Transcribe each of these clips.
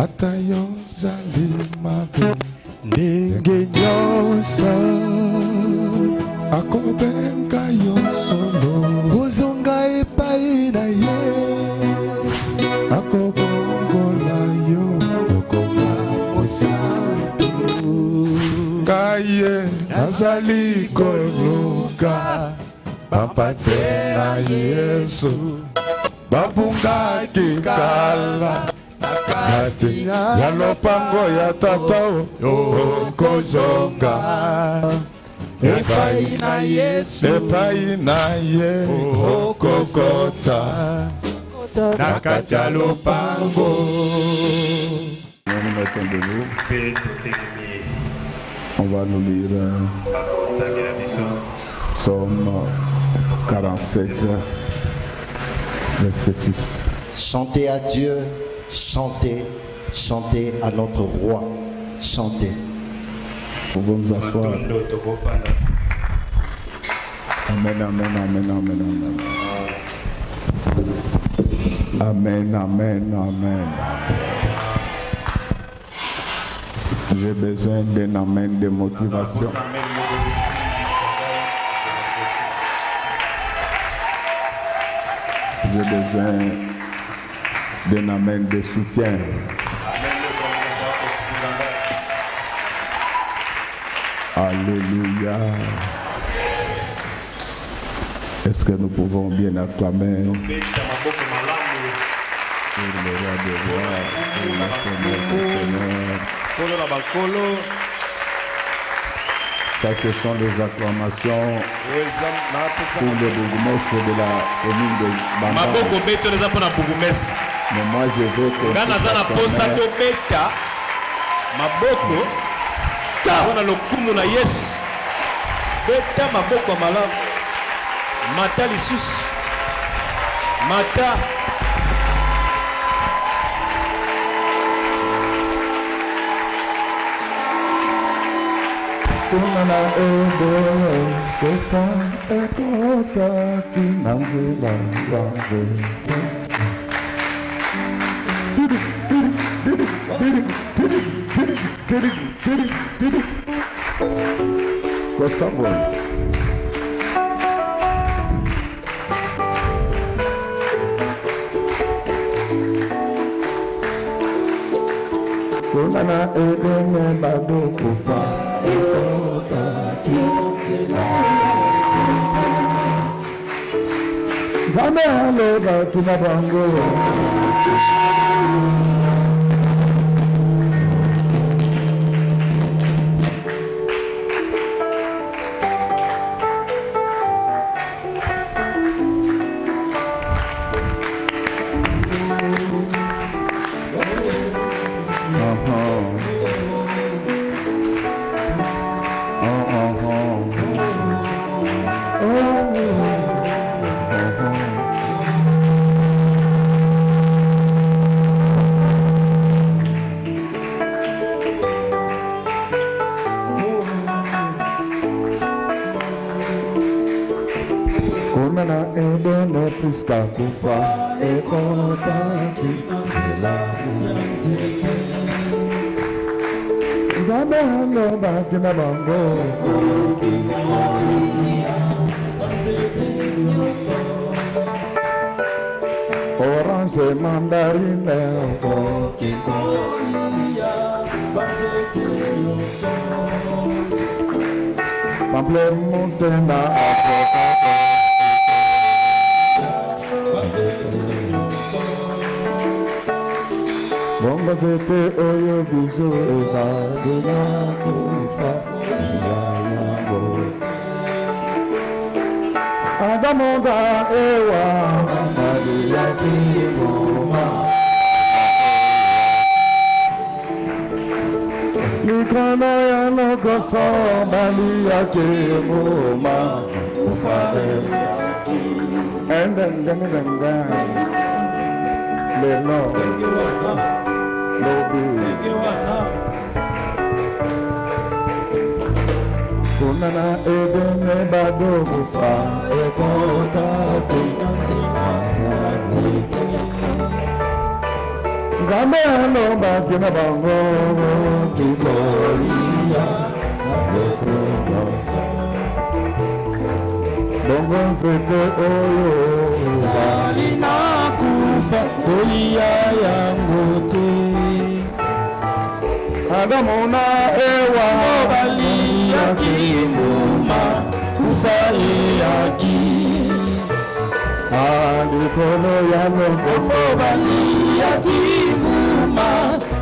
Atayo zalimabe ndenge nyonso akobenga yo solo ozonga epai na ye akobongola yo okoma mosantu kaye nazali koluka bapate na Yesu babungaki kala kati ya lopango ya tata okozonga epai na Yesu epai na ye okokota na kati ya lopango. On va nous lire Psaume 47 verset 6. Chantez à Dieu, chantez, chantez à notre roi, chantez. Vous pouvez vous asseoir. Amen, amen, amen, amen, amen. Amen, amen, amen. J'ai besoin d'un amen de motivation. J'ai besoin d'un amen de soutien. Alléluia. Est-ce que nous pouvons bien acclamer pour le roi des rois, pour le Seigneur des seigneurs. Ça, ce sont les acclamations pour le bourgmestre de la commune de Bamba. Mais moi, je veux que wana lokumu na Yesu beta maboko malamu mata lisusu mata Kumana ebe kota ekota kinangela wangu Kwa sababu Kumana ebe bado kufa ekota kinangela Zame aleba tunabango Kumana edene priska kufa ekota kinazela Zame aleba tunabango Orange mandarine Pamplemousse na avocado Bongo zete oyo bizo ezade na kufa iyango Adamonda ewa Maria kimoma Likana ya lokoso Maria kimoma Ufa Endengengengengeng Leno Lobi Kunana edene bado kufa ekota kinanzima Salina kufa Olia yangote Agamona ewa Obali yakimuma Kufa eyaki Alikono ya longoso Obali yakimuma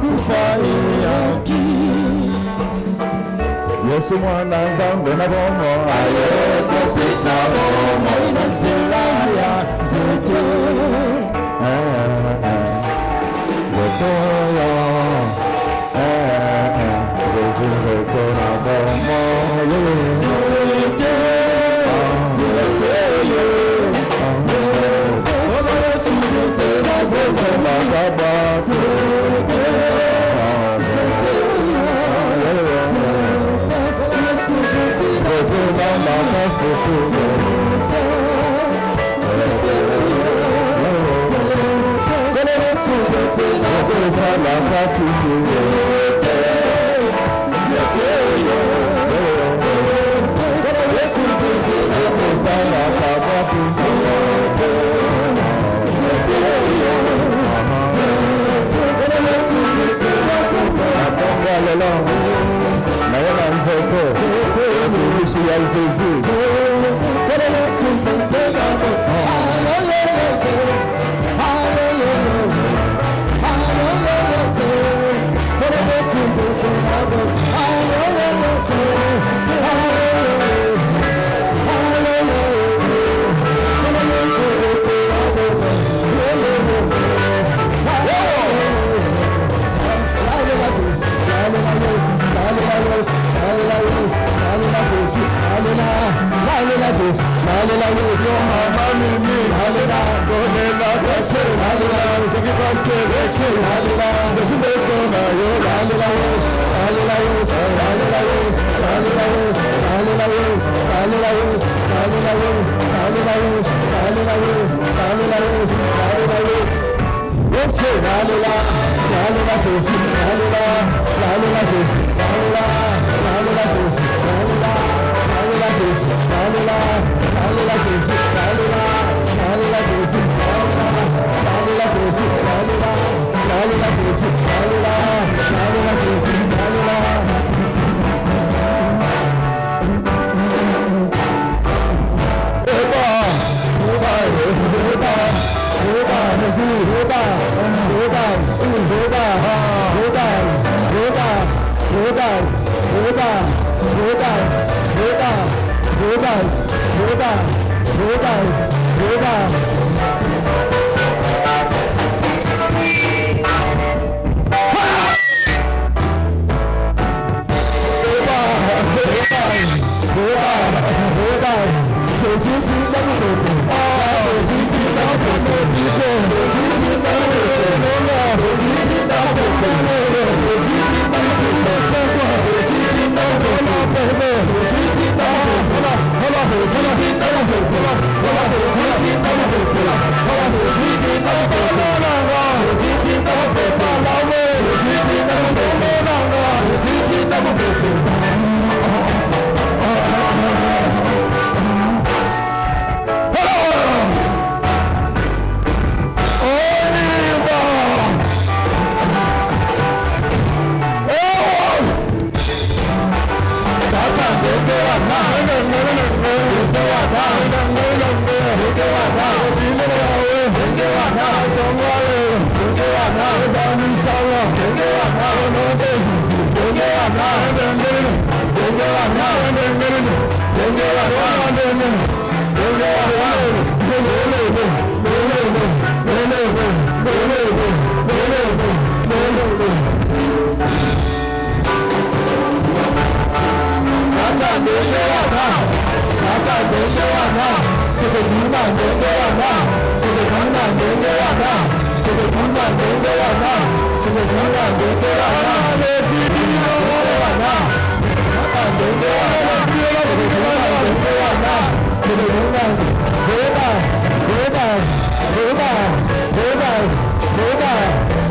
Kufa eyaki Yesu mwana nzambe na bomo Ayeko pisa bomo Inanzela ya zete Zotoyo Jésus zoto na bomo Zete Zete yo Zete Oba Yesu zete na bomo Bakabate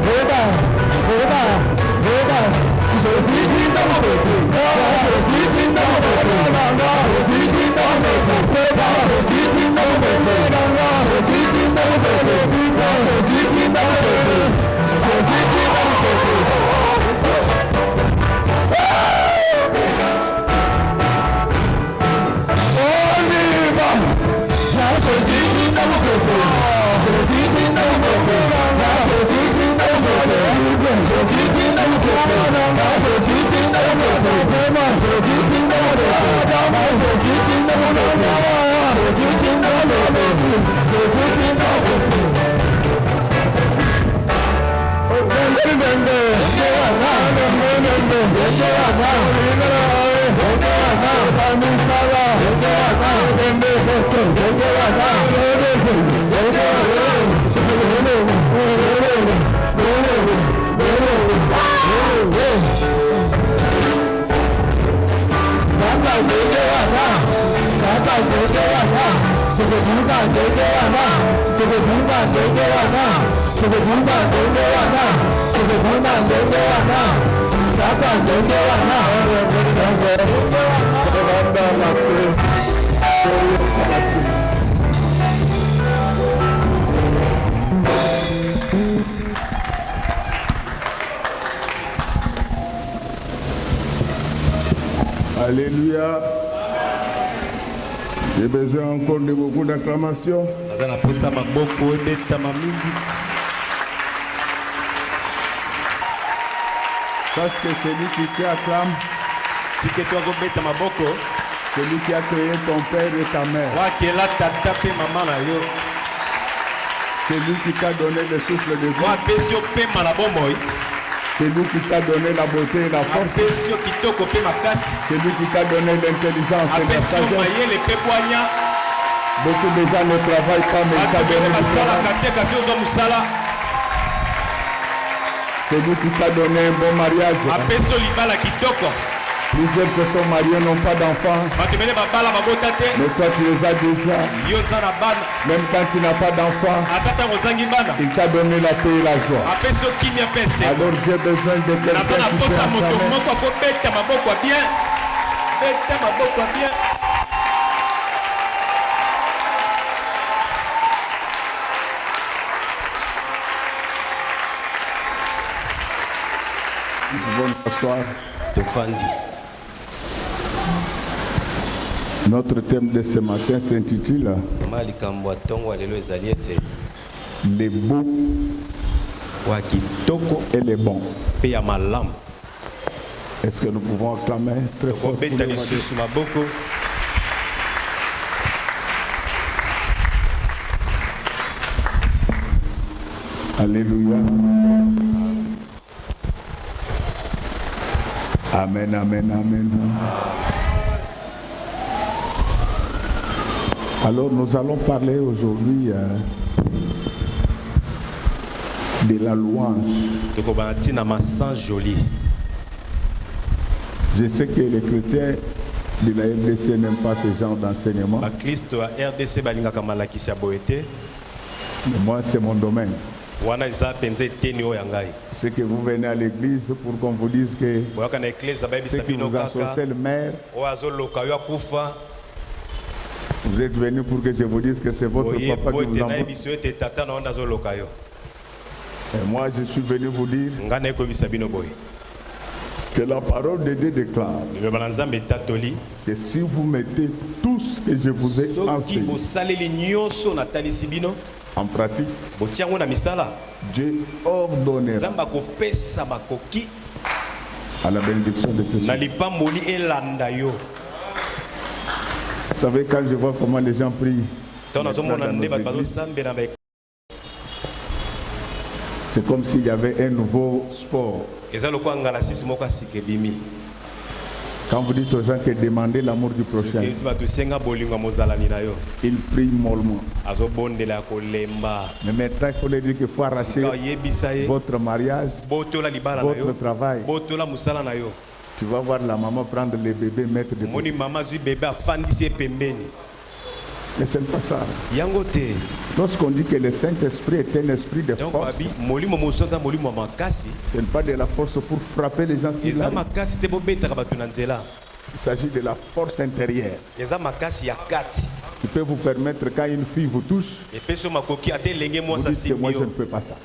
Go back. Alléluia. J'ai besoin encore de beaucoup d'acclamations. Parce que celui qui t'acclame, celui qui a créé ton père et ta mère, celui qui t'a donné le souffle de vie, celui qui t'a donné la beauté et la force, celui qui t'a donné l'intelligence et la sagesse. Beaucoup de gens ne travaillent pas, mais il t'a donné du travail. Celui qui t'a donné un bon mariage. Plusieurs se sont mariés, n'ont pas d'enfants. Mais toi tu les as déjà. Même quand tu n'as pas d'enfants, il t'a donné la paix et la joie. Alors j'ai besoin de quelqu'un qui fait bonsoir. Notre thème de ce matin s'intitule Les beaux et les bons. Est-ce que nous pouvons acclamer très fort? Alléluia. Amen, amen, amen. Alors nous allons parler aujourd'hui de la louange. Je sais que les chrétiens de la RDC n'aiment pas ce genre d'enseignement. Mais moi c'est mon domaine. C'est que vous venez à l'église pour qu'on vous dise que ce qui vous a saucé le maire, vous êtes venu pour que je vous dise que c'est votre papa qui vous envoie. Et moi je suis venu vous dire que la parole de Dieu déclare que si vous mettez tout ce que je vous ai enseigné en pratique, Dieu ordonnera à la bénédiction de Christ. Vous savez, quand je vois comment les gens prient, c'est comme s'il y avait un nouveau sport. Quand vous dites aux gens que demandez l'amour du prochain, ils prient mollement. Mais maintenant, il faut leur dire qu'il faut arracher votre mariage, votre travail. Tu vas voir la maman prendre les bébés, mettre des bébés. Mais ce n'est pas ça. Lorsqu'on dit que le Saint-Esprit est un esprit de force, ce n'est pas de la force pour frapper les gens sur la rue. Il s'agit de la force intérieure qui peut vous permettre, quand une fille vous touche, vous dites que moi je ne peux pas ça.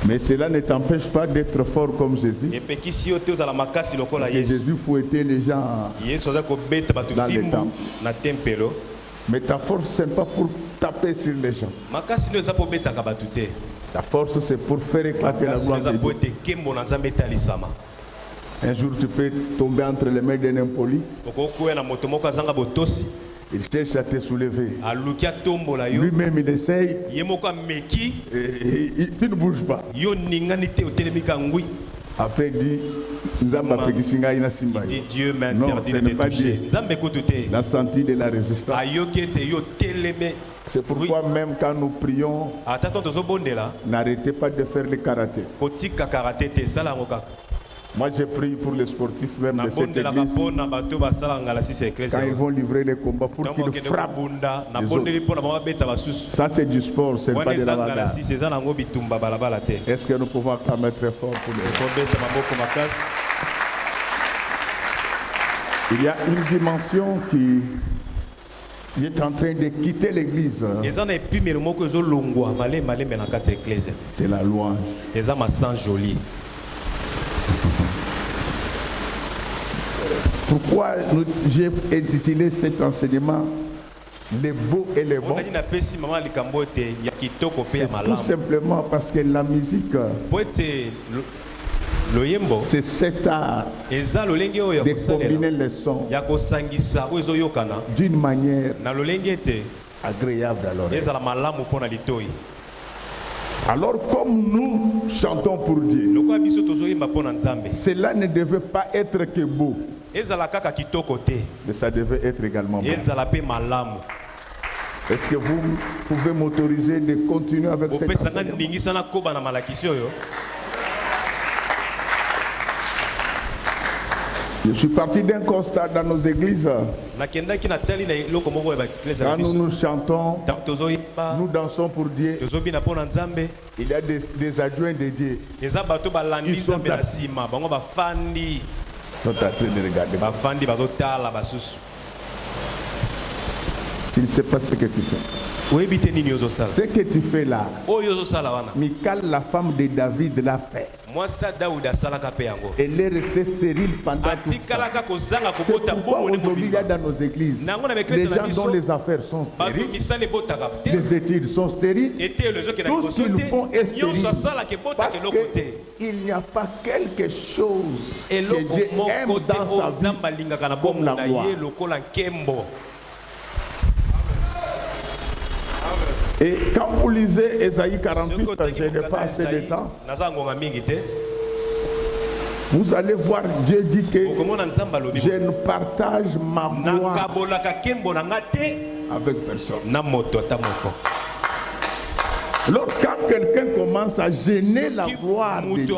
Mais cela ne t'empêche pas d'être fort comme Jésus. Parce que Jésus fouettait les gens dans les temples. Mais ta force, ce n'est pas pour taper sur les gens. Ta force, c'est pour faire éclater la gloire de Dieu. Un jour, tu peux tomber entre les mains d'un impoli. Il cherche à te soulever. Lui-même, il essaye. Et tu ne bouges pas. Après, il dit, Dieu m'a non, interdit ce de n'est te pas toucher. Dieu. Il a senti de la résistance. C'est pourquoi même quand nous prions, n'arrêtez pas de faire le karaté. Moi, je prie pour les sportifs même de cette église. Quand ils vont livrer les combats pour qu'ils frappent les autres. Ça, c'est du sport, ce n'est pas de la bagarre. Est-ce que nous pouvons acclamer très fort pour les... Il y a une dimension qui est en train de quitter l'église. C'est la louange. Pourquoi j'ai intitulé cet enseignement les beaux et les bons? C'est tout simplement parce que la musique, c'est cet art de combiner les sons d'une manière agréable à l'oreille. Alors comme nous chantons pour Dieu, cela ne devait pas être que beau, mais ça devait être également bon. Est-ce que vous pouvez m'autoriser de continuer avec cette enseignement? Je suis parti d'un constat dans nos églises. Quand nous chantons, nous dansons pour Dieu. Il y a des adjoints de Dieu. Ils sont en train de regarder. Tu ne sais pas ce que tu fais. Ce que tu fais là, Michal, la femme de David, l'a fait. Elle est restée stérile pendant tout ça. C'est pourquoi aujourd'hui il y a dans nos églises les gens dont les affaires sont stériles, les études sont stériles, tout ce qu'ils font est stérile. Parce qu'il n'y a pas quelque chose que Dieu aime dans sa vie comme la gloire. Et quand vous lisez Ésaïe 48, je n'ai pas assez de temps, vous allez voir Dieu dit que je ne partage ma gloire avec personne. Alors quand quelqu'un commence à gêner la gloire de Dieu,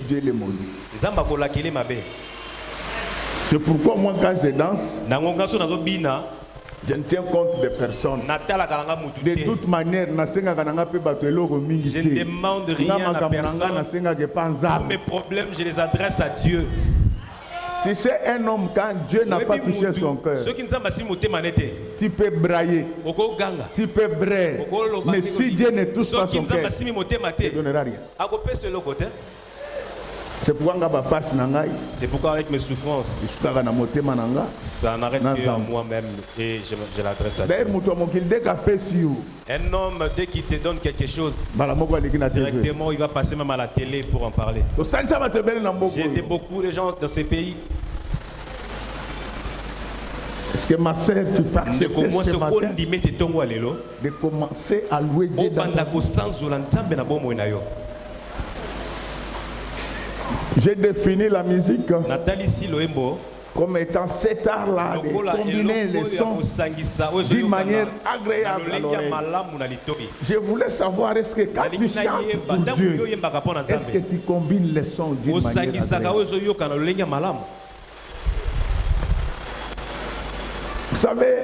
Dieu le maudit. C'est pourquoi moi quand je danse, je ne tiens compte de personne. De toute manière, je ne demande rien à personne. Tous mes problèmes, je les adresse à Dieu. Tu sais, un homme, quand Dieu n'a pas touché son cœur, tu peux brailler, tu peux brailler, mais si Dieu ne touche pas son cœur, il ne donnera rien. C'est pourquoi avec mes souffrances, ça n'arrête que moi-même et je l'adresse à Dieu. Un homme, dès qu'il te donne quelque chose, directement il va passer même à la télé pour en parler. J'ai aidé beaucoup de gens dans ces pays. Est-ce que ma sœur, tu peux accepter ce matin de commencer à louer Dieu dans ta vie? J'ai défini la musique comme étant cet art-là de combiner les sons d'une manière agréable à l'oreille. Je voulais savoir, est-ce que quand tu chantes pour Dieu, est-ce que tu combines les sons d'une manière agréable? Vous savez,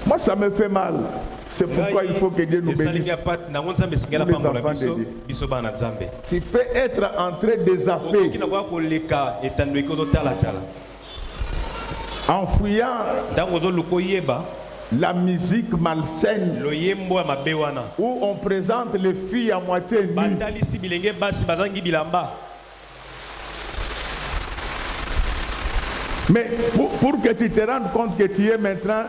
moi ça me fait mal. C'est pourquoi il faut que Dieu nous bénisse. Tu peux être en train de zapper, en fouillant La musique malsaine où on présente les filles à moitié nues. Mais pour que tu te rendes compte que tu es maintenant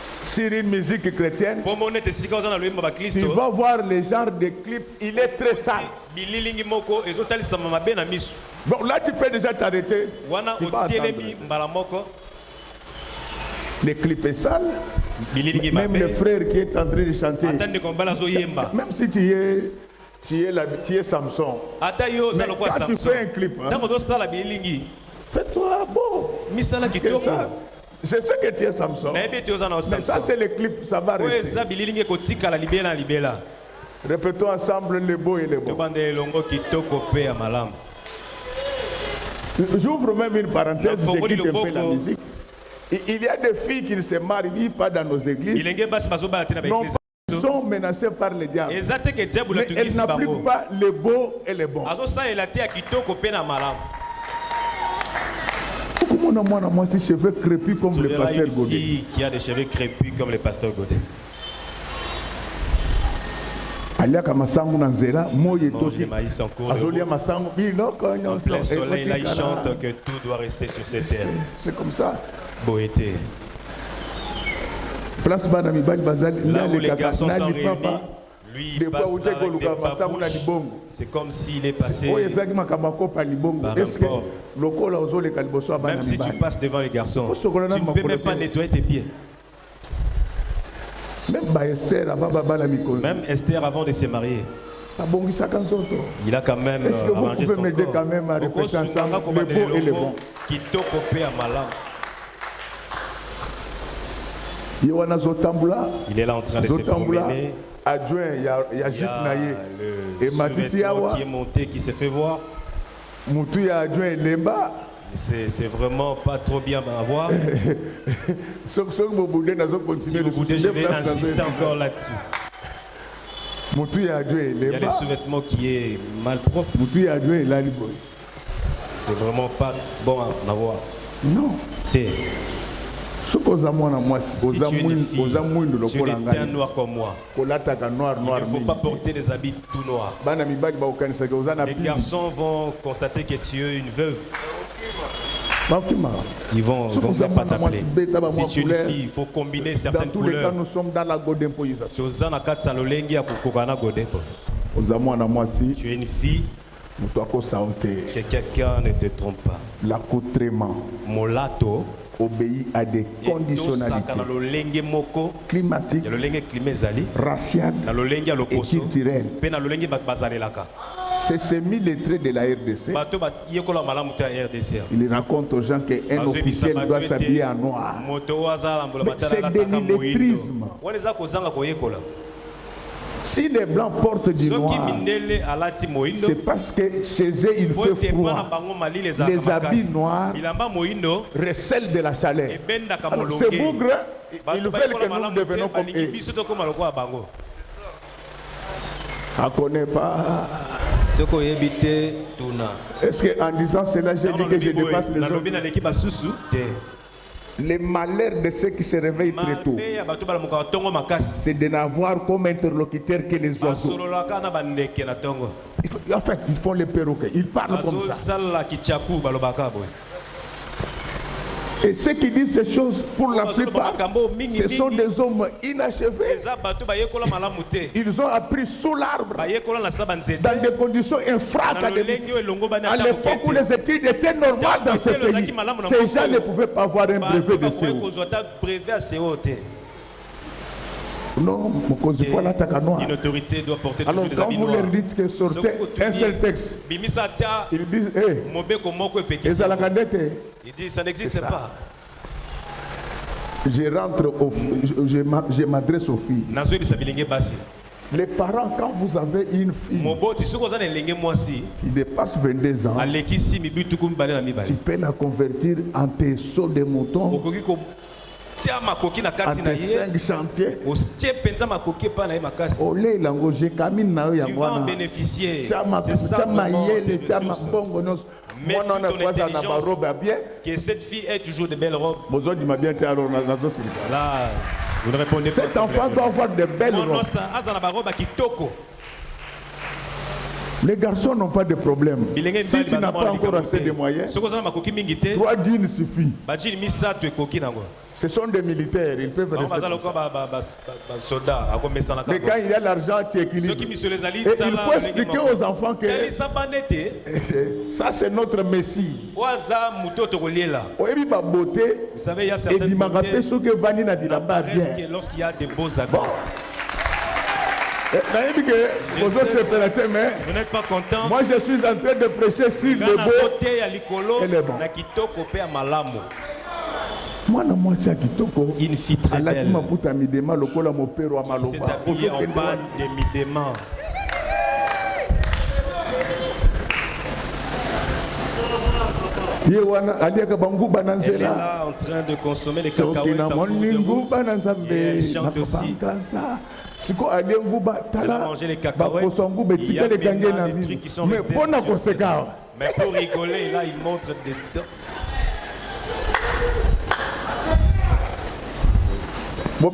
sur une musique chrétienne, tu vas voir les genres de clips, il est très sale. Bon, là tu peux déjà t'arrêter. Les clips est sale. Même le frère qui est en train de chanter, même si tu es Samson, mais quand tu fais un clip, fais-toi beau. C'est ce que tu es Samson. Mais ça c'est le clip, ça va rester. Répétons ensemble le beau et le bon. J'ouvre même une parenthèse, je quitte un peu la musique. Il y a des filles qui ne se marient pas dans nos églises. Non, sont menacées par le diable. Mais elles n'appliquent pas le beau et le bon. Moi, si cheveux crépus comme le pasteur Godet. Qui a des cheveux crépus comme le pasteur Godet. En plein soleil, là, il chante que tout doit rester sur cette terre. C'est comme ça. Boété. Là où les garçons sont réunis, lui il passe là avec des babouches. C'est comme s'il est passé par rapport. Même si tu passes devant les garçons, tu ne peux même pas nettoyer tes pieds. Même Esther avant de se marier, il a quand même est-ce que vous pouvez m'aider quand même à répéter ensemble le beau et le bon? Il est là en train de se promener. Il y a le sous-vêtement qui est monté, qui se fait voir. C'est vraiment pas trop bien à voir. Si vous voulez, je vais insister encore là-dessus. Il y a le sous-vêtement qui est mal propre. C'est vraiment pas bon à voir. Non. Si tu es une fille, tu es teint noir comme moi. Il ne faut pas porter des habits tout noirs. Les garçons vont constater que tu es une veuve. Ils vont même pas t'appeler. Si tu es une fille, il faut combiner certaines couleurs. Nous sommes dans la God d'imposition. Tu es une fille. Que quelqu'un ne te trompe pas. L'accoutrement obéit à des conditionnalités climatiques, raciales et culturelles. C'est semi-lettré de la RDC. Il raconte aux gens qu'un officiel doit s'habiller en noir. Mais c'est de l'illettrisme. Si les blancs portent du noir, c'est parce que chez eux il fait froid. Les habits noirs recèlent de la chaleur. Alors, ces bougres, ils veulent que nous devenions comme eux. On ne connaît pas. Est-ce qu'en disant cela, j'ai dit que je dépasse les autres? Le malheur de ceux qui se réveillent très tôt, c'est de n'avoir comme interlocuteur que les oiseaux. En fait, ils font les perroquets, ils parlent comme ça. Et ceux qui disent ces choses, pour la plupart, ce sont des hommes inachevés. Ils ont appris sous l'arbre, dans des conditions infra-académiques. À l'époque où les études étaient normales dans ce pays, ces gens ne pouvaient pas avoir un brevet de CO. Non, une autorité doit porter toujours des habits noirs. Alors quand vous leur dites que sortez un seul texte, ils disent il dit ça n'existe pas. Je m'adresse aux filles. Les parents, quand vous avez une fille qui dépasse 22 ans, tu peux la convertir en tes sauts de mouton, en tes 5 chantiers. Tu vas en bénéficier. Mets toute ton intelligence que cette fille ait toujours de belles robes. Là, vous ne répondez pas. Cet enfant doit avoir de belles robes. Les garçons n'ont pas de problème. Si tu n'as pas encore assez de moyens, 3 jeans suffit. Ce sont des militaires, ils peuvent rester. Mais quand il y a l'argent, tu équilibres. Et il faut expliquer aux enfants que ça c'est notre Messie. Vous savez, il y a certaines beautés lorsqu'il y a des beaux habits. Vous n'êtes pas content. Moi je suis en train de prêcher sur le beau et le bon. Moi c'est une fille très belle. Il s'est habillé en bas de Midema. Elle est là en train de consommer les cacahuètes en cours de route. Et elle chante aussi. Elle a mangé les cacahuètes. Il y a maintenant des trucs qui sont restés. Mais pour rigoler, là, il montre des dents. À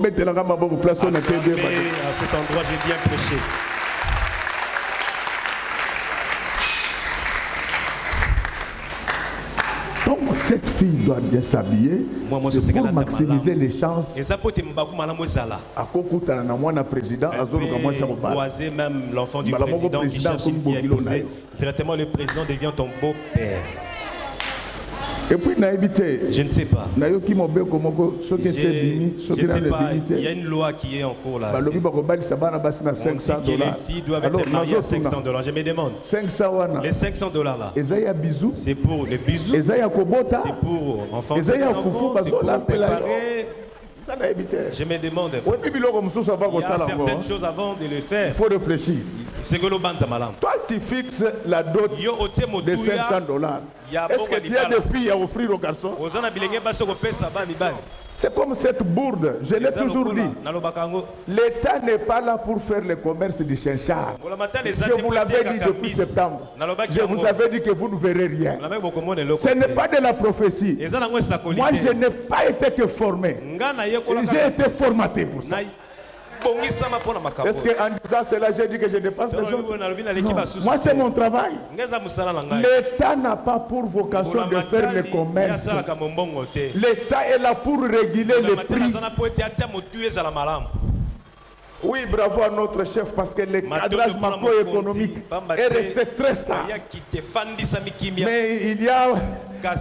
cet endroit, j'ai bien prêché. Donc cette fille doit bien s'habiller pour maximiser les chances. Croiser même l'enfant du président qui cherche une fille à épouser. Directement le président devient ton beau-père. Et puis je ne sais pas. Je ne sais pas. Il y a une loi qui est en cours là. On dit que les filles doivent être mariées à $500. Je me demande. Les $500 là. C'est pour les bisous. C'est pour enfanter les enfants. C'est pour préparer. Je me demande. Il y a certaines choses avant de le faire. Il faut réfléchir. Toi tu fixes la dot de $500. Est-ce que tu as des filles à offrir aux garçons? C'est comme cette bourde, je l'ai toujours dit. L'État n'est pas là pour faire le commerce du chinchard. Je vous l'avais dit depuis septembre. Je vous avais dit que vous ne verrez rien. Ce n'est pas de la prophétie. Moi, je n'ai pas été que formé. J'ai été formaté pour ça. Est-ce qu'en disant cela, j'ai dit que je dépasse les autres? Non. Moi, c'est mon travail. L'État n'a pas pour vocation de faire le commerce. L'État est là pour réguler les prix. Oui, bravo à notre chef parce que le cadrage macroéconomique est resté très stable. Mais il y a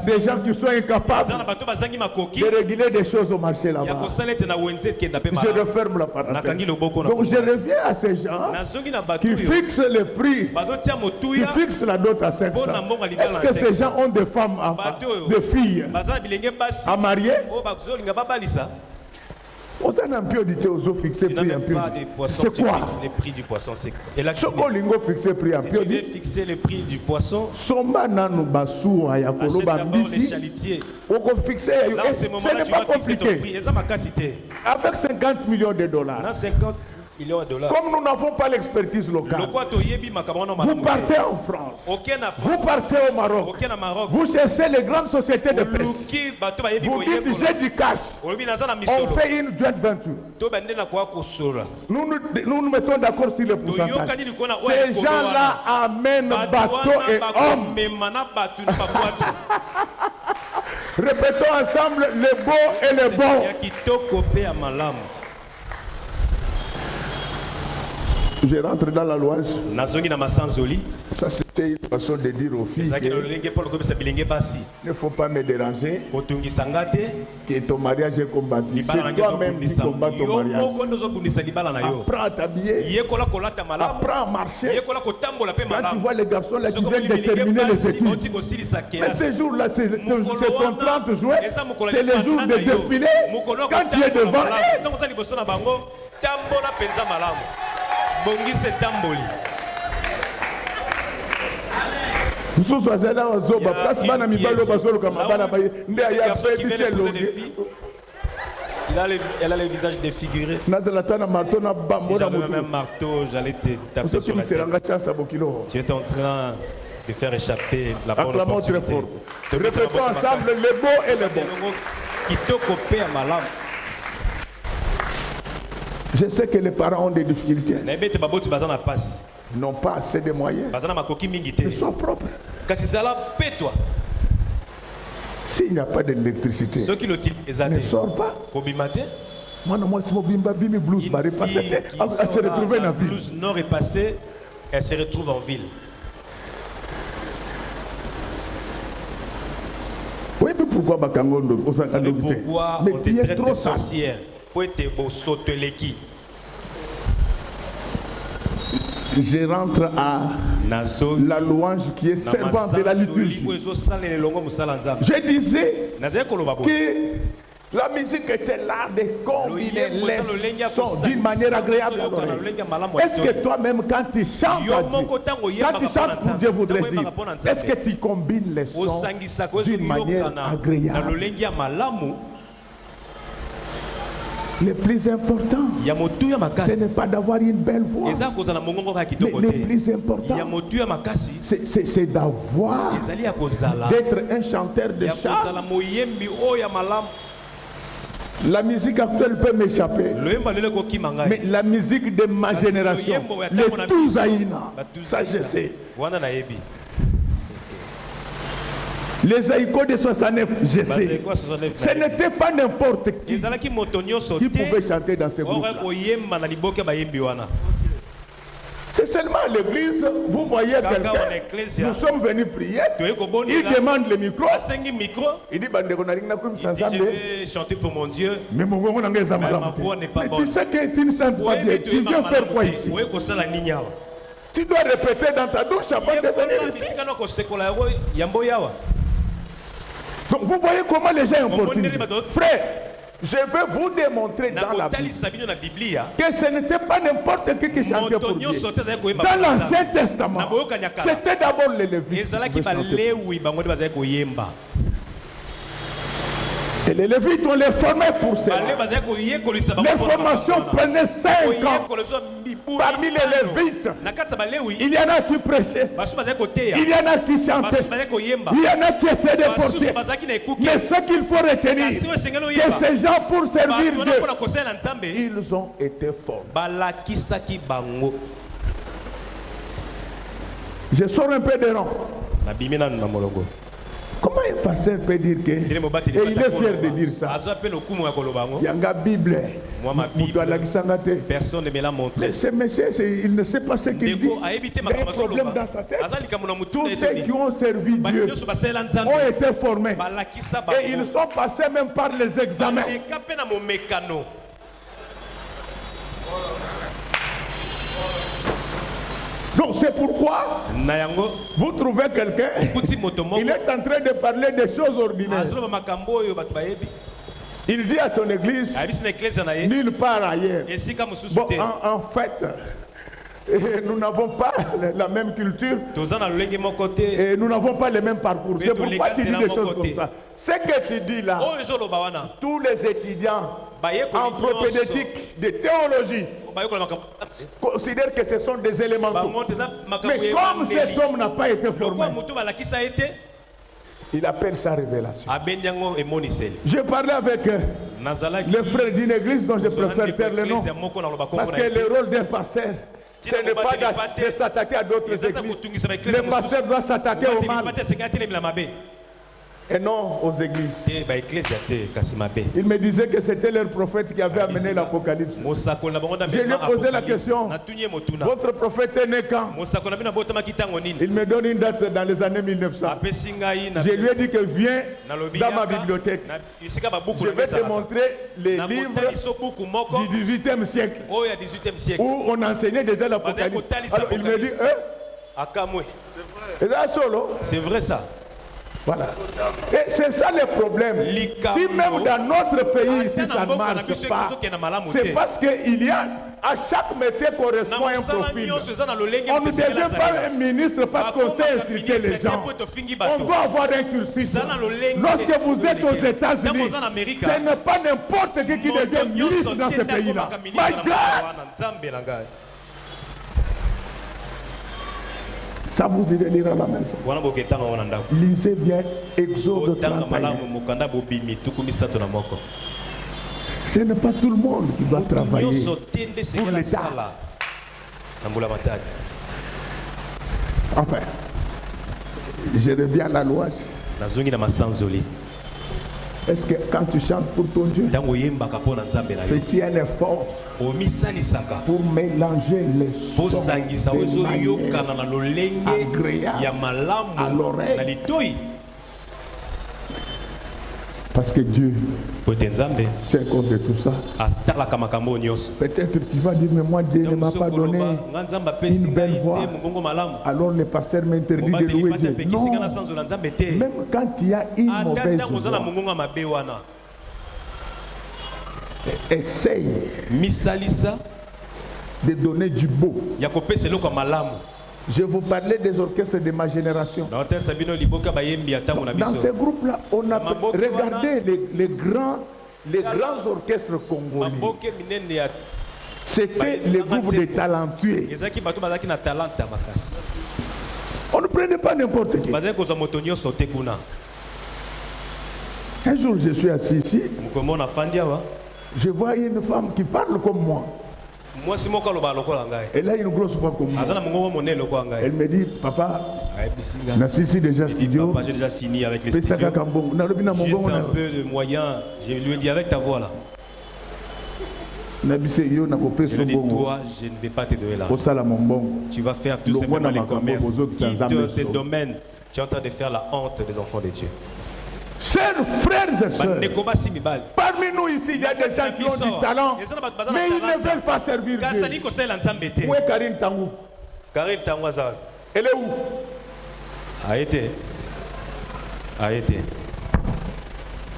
des gens qui sont incapables de réguler des choses au marché là-bas. Je referme la parenthèse. Donc je reviens à ces gens qui fixent le prix, qui fixent la dot à 500. Est-ce que ces gens ont des femmes, des filles à marier? On a un peu dit aux eaux fixés prix un peu. C'est quoi? Les prix du poisson, c'est si tu veux fixer le prix du poisson, ce n'est pas compliqué. Avec 50 millions de dollars. Comme nous n'avons pas l'expertise locale, vous partez en France, vous partez au Maroc, vous cherchez les grandes sociétés de presse, vous dites j'ai du cash, on fait une joint venture. Nous nous mettons d'accord sur le pourcentage. Ces gens-là amènent bateau et hommes. Répétons ensemble le beau et le bon. Je rentre dans la louange. Ça c'était une façon de dire aux filles il ne faut pas me déranger, que ton mariage est combattu. C'est toi-même qui combats ton mariage. Apprends à t'habiller, apprends à marcher. Quand tu vois les garçons là qui viennent de terminer les études, mais ces jours-là, c'est ton 30 juin, c'est le jour de défilé. Quand tu es devant Bongise tamboli. Elle a le visage défiguré. Si j'avais même un marteau, j'allais te taper sur la tête. Tu es en train de faire échapper la bonne Acclamons très opportunité. fort. Répétons ensemble le beau et le bon. Je sais que les parents ont des difficultés. Ils n'ont pas assez de moyens. Ils sont propres. S'il n'y a pas d'électricité, ne sort pas. Moi, si Mobimba Bimi Blues, elle se retrouve dans la ville. Blues Nord est passée, elle se retrouve en ville. Oui, mais pourquoi Bakangondo? Pourquoi on te traite de sorcière? Je rentre à la louange qui est servante de la liturgie. Je disais que la musique était l'art de combiner les sons d'une manière agréable à l'oreille. Est-ce que toi-même, quand tu chantes pour Dieu, voudrais dire, est-ce que tu combines les sons d'une manière agréable? Le plus important, ce n'est pas d'avoir une belle voix. Mais le plus important, c'est d'avoir, d'être un chanteur de chant. La musique actuelle peut m'échapper. Mais la musique de ma génération, les Touzaïna, ça je sais. Les Aïkos de 69, je sais. Ce n'était pas n'importe qui pouvait chanter dans ces groupes-là. C'est seulement à l'église, vous voyez quelqu'un, nous sommes venus prier, il demande le micro, il dit, je vais chanter pour mon Dieu, mais ma voix n'est pas bonne. Tu sais que tu ne chantes pas bien, tu viens faire quoi ici? Tu dois répéter dans ta douche avant de venir ici. Donc vous voyez comment les gens importunent. Frère, je vais vous démontrer dans la Bible que ce n'était pas n'importe qui chantait pour Dieu. Dans l'Ancien Testament, c'était d'abord les Lévites. Et les Lévites, on les formait pour cela. Les formations prenaient 5 ans. Parmi les Lévites, il y en a qui prêchaient, il y en a qui chantaient, il y en a qui étaient déportés. Mais ce qu'il faut retenir, que ces gens, pour servir Dieu, ils ont été formés. Je sors un peu de rang. Comment un pasteur peut dire que... Et il est fier de dire ça. Il y a une Bible. Personne ne me l'a montré. Mais ce monsieur, il ne sait pas ce qu'il dit. Il y a un problème dans sa tête. Tous ceux qui ont servi Dieu ont été formés. Et ils sont passés même par les examens. Donc c'est pourquoi vous trouvez quelqu'un, il est en train de parler des choses ordinaires. Il dit à son église, nulle part ailleurs. Bon, en fait, nous n'avons pas la même culture et nous n'avons pas le même parcours. C'est pourquoi tu dis des choses comme ça. Ce que tu dis là, tous les étudiants en propédétique, de théologie, considèrent que ce sont des éléments. Mais comme cet homme n'a pas été formé, il appelle ça révélation. Je parlais avec le frère d'une église dont je préfère faire le nom, parce que le rôle d'un pasteur, ce n'est pas de s'attaquer à d'autres églises. Le pasteur doit s'attaquer au mal et non aux églises. Il me disait que c'était leur prophète qui avait amené l'Apocalypse. Je lui ai posé la question, votre prophète est né quand? Il me donne une date dans les années 1900. Je lui ai dit que viens dans ma bibliothèque. Je vais te montrer les livres du 18e siècle où on enseignait déjà l'Apocalypse. Alors il me dit, c'est vrai ça. Voilà. Et c'est ça le problème. Si même dans notre pays, ici, ça ne marche pas, c'est parce qu'il y a, à chaque métier correspond un profil. On ne devient pas un ministre parce qu'on sait inciter les gens. On doit avoir un cursus. Lorsque vous êtes aux États-Unis, ce n'est pas n'importe qui devient ministre dans ce pays-là. My God! Ça vous irez lire à la maison. Lisez bien Exode 31. Ce n'est pas tout le monde qui doit travailler pour l'État. Enfin, je reviens à la louange. Est-ce que quand tu chantes pour ton Dieu, fais-tu un effort pour mélanger les sons de manière agréable à l'oreille? Parce que Dieu tient compte de tout ça. Peut-être tu vas dire, mais moi Dieu ne m'a pas donné une belle voix. Alors le pasteur m'interdit de louer Dieu. Non, même quand il y a une mauvaise voix, essaye de donner du beau. Je vous parlais des orchestres de ma génération. Dans ces groupes-là, on a regardé les grands orchestres congolais. C'était les groupes de talentueux. On ne prenait pas n'importe qui. Un jour, je suis assis ici. Je vois une femme qui parle comme moi. Elle a une grosse voix comme moi. Elle me dit, papa, Nassisi déjà studio. Papa, j'ai déjà fini avec les studios. Juste un peu de moyens. Je lui ai dit avec ta voix là. Je dis, toi, je ne vais pas te donner là. Tu vas faire tout simplement les commerces. Quitte ces domaines. Tu es en train de faire la honte des enfants de Dieu. Chers frères et sœurs, parmi nous ici, il y a des gens qui ont du talent, mais ils ne veulent pas servir Dieu. Où est Karine Tangou? Karine Tangou, elle est où? A été.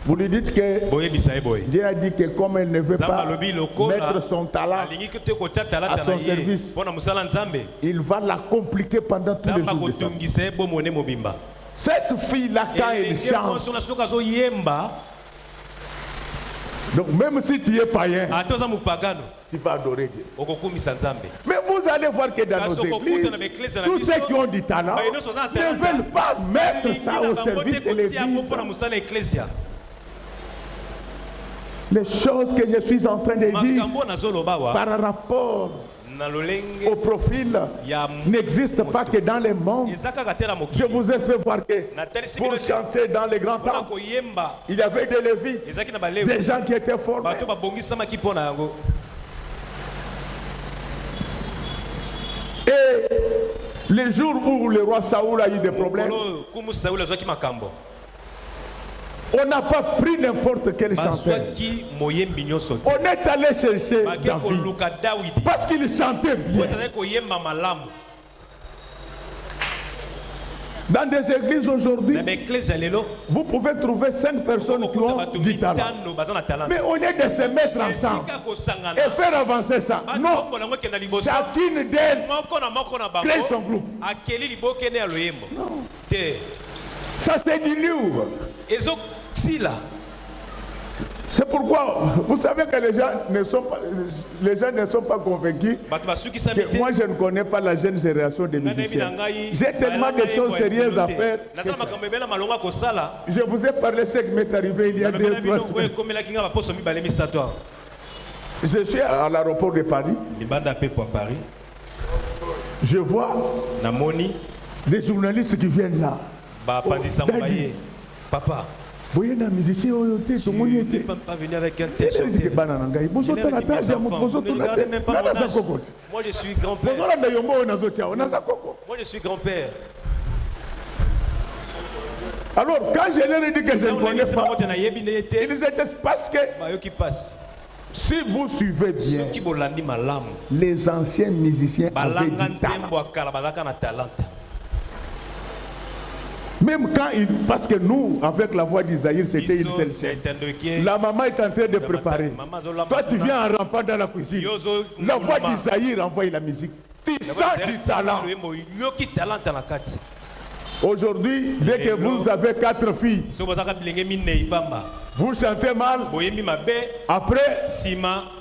Vous lui dites que Dieu a dit que comme elle ne veut pas mettre son talent à son service, il va la compliquer pendant tous les jours de sa vie. Cette fille-là, quand elle chante, donc même si tu es païen, tu vas adorer Dieu. Mais vous allez voir que dans nos églises, tous ceux qui ont du talent ne veulent pas mettre ça au service de l'église. Les choses que je suis en train de dire par rapport au profil n'existe pas que dans les mondes. Je vous ai fait voir que pour chanter dans les grands temps, il y avait des lévites, des gens qui étaient formés. Et les jours où le roi Saoul a eu des problèmes, on n'a pas pris n'importe quel chanteur. On est allé chercher David parce qu'il chantait bien. Dans des églises aujourd'hui, vous pouvez trouver 5 personnes qui ont du talent. Mais au lieu de se mettre ensemble et faire avancer ça, non, chacune d'elles crée son groupe. Non. Ça c'est du livre. C'est pourquoi vous savez que les gens ne sont pas convaincus que moi je ne connais pas la jeune génération de musiciens. J'ai tellement de choses sérieuses à faire. Je vous ai parlé de ce qui m'est arrivé il y a 2-3 semaines. Je suis à l'aéroport de Paris. Je vois des journalistes qui viennent là. Papa, tu ne peux pas venir avec un tel chanteur. Moi je suis grand-père. Moi je suis grand-père. Alors quand je leur ai dit que je ne connais pas, ils étaient parce que si vous suivez bien, les anciens musiciens avaient du talent. Même quand parce que nous, avec la voix d'Isaïe, c'était une seule chaîne. La maman est en train de préparer. Toi, tu viens en rampant dans la cuisine. La voix d'Isaïe envoie la musique. Tu sens du talent. Aujourd'hui, dès que vous avez 4 filles, Vous chantez mal. Après,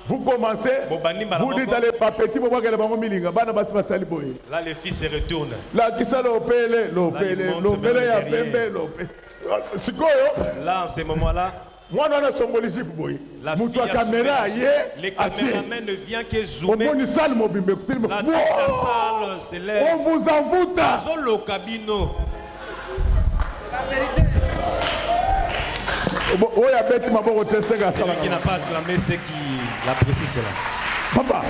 vous commencez. Vous dites allez pas petit, là les fils se retournent. Là qui ça l'opélé, ya pembe, là en ce moment-là, moi non symbolisé pour la fille a caméra les caméramans ne viennent que zoomer. La salle se lève. On vous envoûte. Le cabino. Celui qui n'a pas acclamé, c'est qui l'apprécie cela. Papa,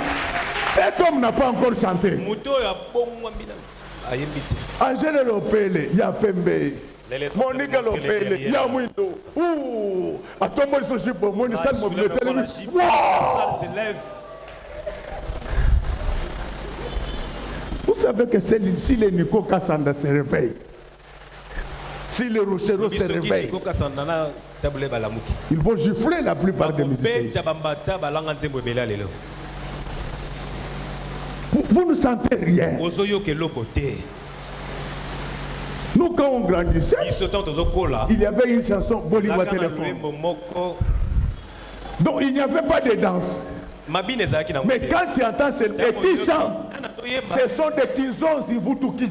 cet homme n'a pas encore chanté. Angèle Lopele, il y a Pembe. Monique Lopele, il y a Mouindo. Ouh, à ton mot, je suis pour moi, une salle mobile. La salle se lève. Vous savez que si les Nico Kassanda se réveillent, si les Rocheros se réveillent, ils vont gifler la plupart des musiciens. Vous ne sentez rien. Nous, quand on grandissait, il y avait une chanson Bollywood téléphone. Donc il n'y avait pas de danse. Mais quand tu entends et qui chante, ce sont des Kinzons Ivutuki.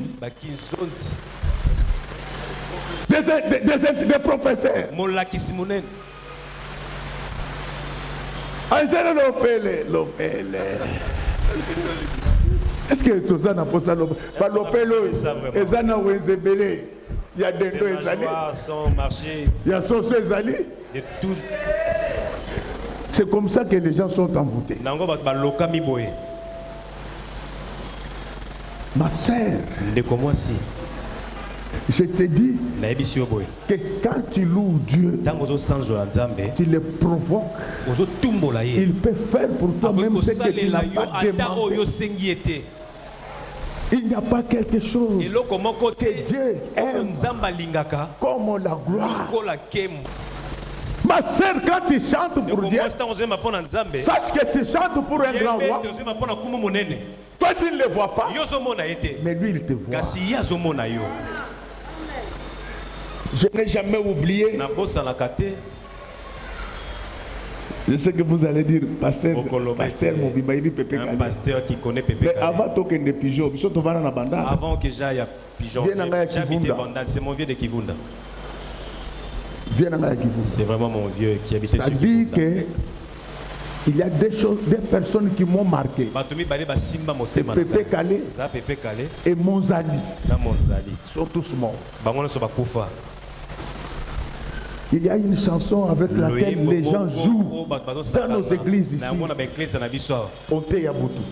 Des professeurs. Angèle Lopele. Est-ce que tout ça n'a pas ça? Lopele, Ezana Wenzebele, il y a des deux Ezali. Il y a Soso Ezali. C'est comme ça que les gens sont envoûtés. Ma sœur, je te dis que quand tu loues Dieu, tu le provoques, il peut faire pour toi même ce que tu n'as pas demandé. Il n'y a pas quelque chose que Dieu aime comme la gloire. Ma sœur, quand tu chantes pour Dieu, sache que tu chantes pour un grand roi. Toi, tu ne le vois pas, mais lui, il te voit. Je n'ai jamais oublié. Je sais que vous allez dire, pasteur qui connaît Pépé Calais. Mais avant que j'aille à Pigeon, j'habite Bandal, c'est mon vieux de Kivunda. C'est vraiment mon vieux qui habite sur Kivunda. Il y a des choses, des personnes qui m'ont marqué. C'est Pépé Calais et Monzali. Ils sont tous morts. Il y a une chanson avec laquelle les gens jouent dans nos églises ici. Ote Yabutu.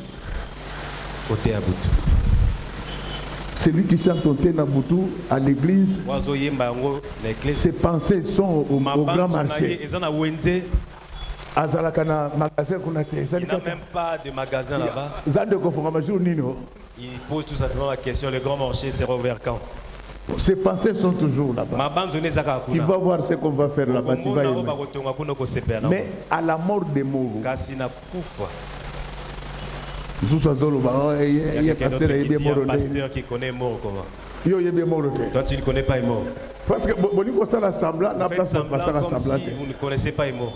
Celui qui chante Ote Yabutu à l'église, ses pensées sont au grand marché. Il n'a même pas de magasin là-bas. Il pose tout simplement la question, le grand marché sera ouvert quand? Ses pensées sont toujours là-bas. Tu vas voir ce qu'on va faire là-bas. Mais à la mort des morts, il y a un pasteur qui connaît mort comment? Toi tu ne connais pas les morts. Parce que vous ne connaissez pas les mots.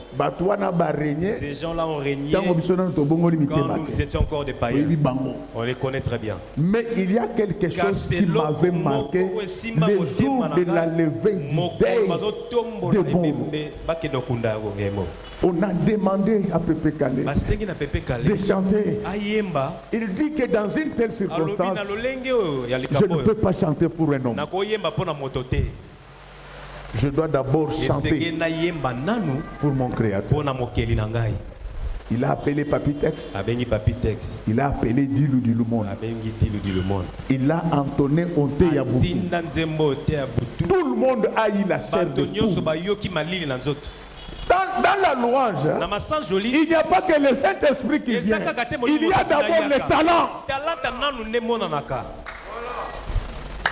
Ces gens-là ont régné quand nous étions encore des païens. On les connaît très bien. Mais il y a quelque chose qui m'avait marqué le jour de la levée du deuil de Bomo. On a demandé à Pépé Calais de chanter. Il dit que dans une telle circonstance, je ne peux pas chanter pour un homme. Je dois d'abord chanter pour mon Créateur. Il a appelé Papitex. Il a appelé Dilou Dilumon. Il a entonné Ote Yabutu. Tout le monde a eu la chair de tout. Dans la louange, il n'y a pas que le Saint-Esprit qui vient. Il y a d'abord le talent.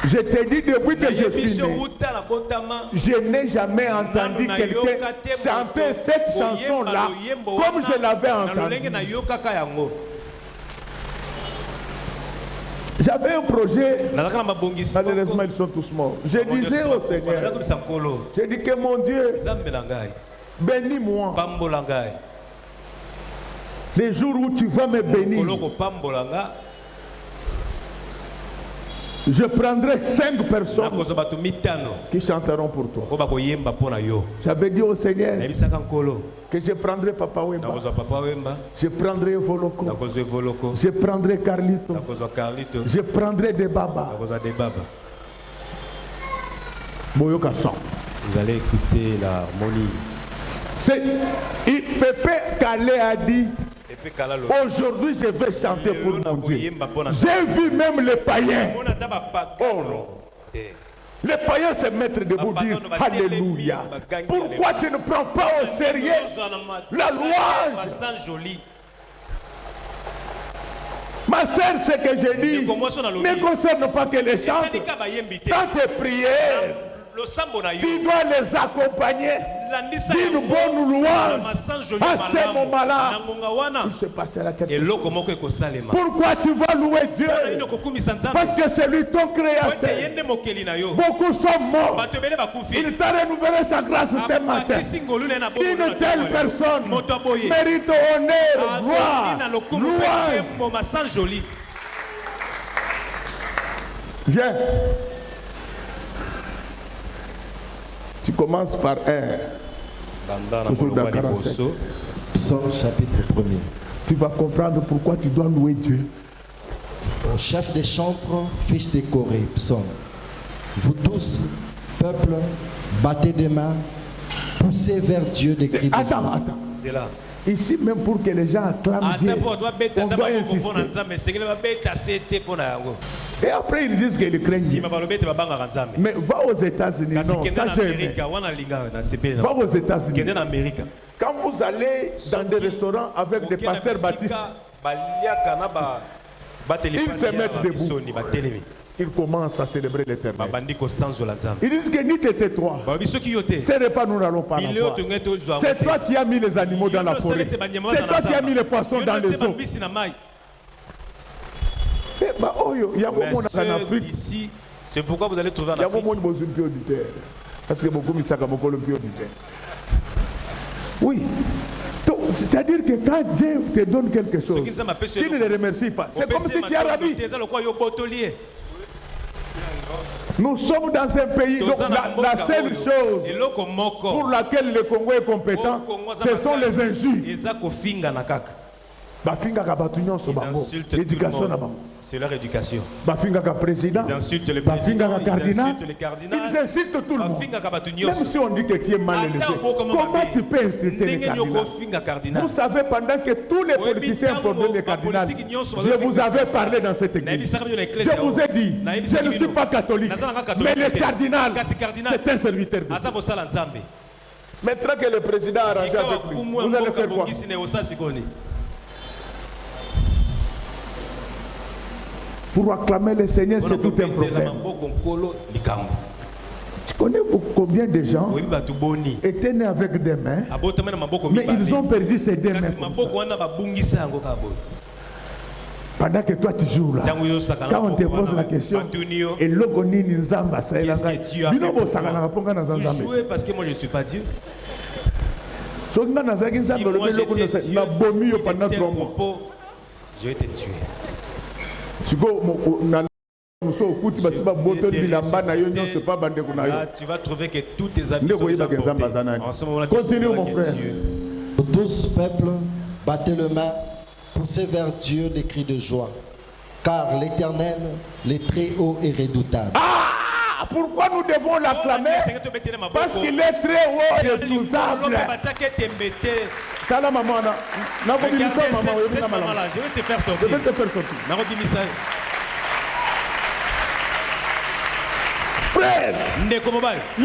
Je te dis depuis que je suis né, je n'ai jamais entendu quelqu'un chanter cette chanson-là comme je l'avais entendue. J'avais un projet, malheureusement ils sont tous morts. Je disais au Seigneur, je dis que mon Dieu, Bénis-moi. Les jours où tu vas me bénir, je prendrai 5 personnes qui chanteront pour toi. J'avais dit au Seigneur que je prendrai Papa Wemba, je prendrai Voloko, je prendrai Carlito, je prendrai Debaba. Vous allez écouter l'harmonie. Pépé Kalé a dit, aujourd'hui je vais chanter pour mon Dieu. J'ai vu même les païens. Oh non. Les païens se mettre debout dire Alléluia. Pourquoi tu ne prends pas au sérieux la louange? Ma sœur, ce que je dis ne concerne pas que les chants. Dans tes prières, tu dois les accompagner d'une bonne louange. À ce moment-là, il se passera quelque chose. Pourquoi tu vas louer Dieu? Parce que c'est lui ton créateur. Beaucoup sont morts. Il t'a renouvelé sa grâce ce matin. Une telle personne mérite honneur, gloire, louange. Viens. Tu commences par Psaume chapitre 1er. Tu vas comprendre pourquoi tu dois louer Dieu. Au chef des chantres, fils de Corée, psaume. Vous tous, peuple, battez des mains, poussez vers Dieu des cris de joie. Attends. C'est là. Ici, même pour que les gens acclament Dieu, on doit insister. Et après, ils disent qu'ils craignent. Mais va aux États-Unis. Non, ça j'ai aimé. Va aux États-Unis. Quand vous allez dans des restaurants avec des pasteurs baptistes, ils se mettent debout. Ils commencent à célébrer l'Éternel. Ils disent que ni tais-toi. Ce repas, nous n'allons pas l'avoir. C'est toi qui as mis les animaux dans la forêt. C'est toi qui as mis les poissons dans les eaux. En Afrique, ici, c'est pourquoi vous allez trouver en Afrique. Parce que beaucoup oui. C'est-à-dire que quand Dieu te donne quelque chose, tu ne le remercies pas. C'est comme si tu as ravi. Nous sommes dans un pays, donc la seule chose pour laquelle le Congo est compétent, ce sont les injures. C'est leur éducation. Président, ils insultent le président, ils insultent le cardinal, ils insultent tout le monde. Même si on dit que tu es mal élevé, comment tu peux insulter le cardinal? Vous savez, pendant que tous les politiciens problèment le cardinal, je vous avais parlé dans cette église. Je vous ai dit, je ne suis pas catholique, mais le cardinal, c'est un serviteur de Dieu. Maintenant que le président a arrangé avec lui, vous allez faire quoi? Pour acclamer le Seigneur, c'est tout un problème. Tu connais combien de gens étaient nés avec des mains, mais ils ont perdu ces deux mains comme ça. Pendant que toi tu joues là, quand on te pose la question, et l'ogoni nzamba ça est là, tu joues parce que moi je ne suis pas Dieu. Si moi j'étais Dieu, je vais te tuer. Là, tu vas trouver que tous tes habits sont déjà portés. En ce moment-là, continue mon frère. Tous peuples, battez le main, poussez vers Dieu des cris de joie. Car l'Éternel, les très hauts et redoutables. Ah, pourquoi nous devons l'acclamer? Parce qu'il est très haut et redoutable. Je vais te faire sortir. Frère, il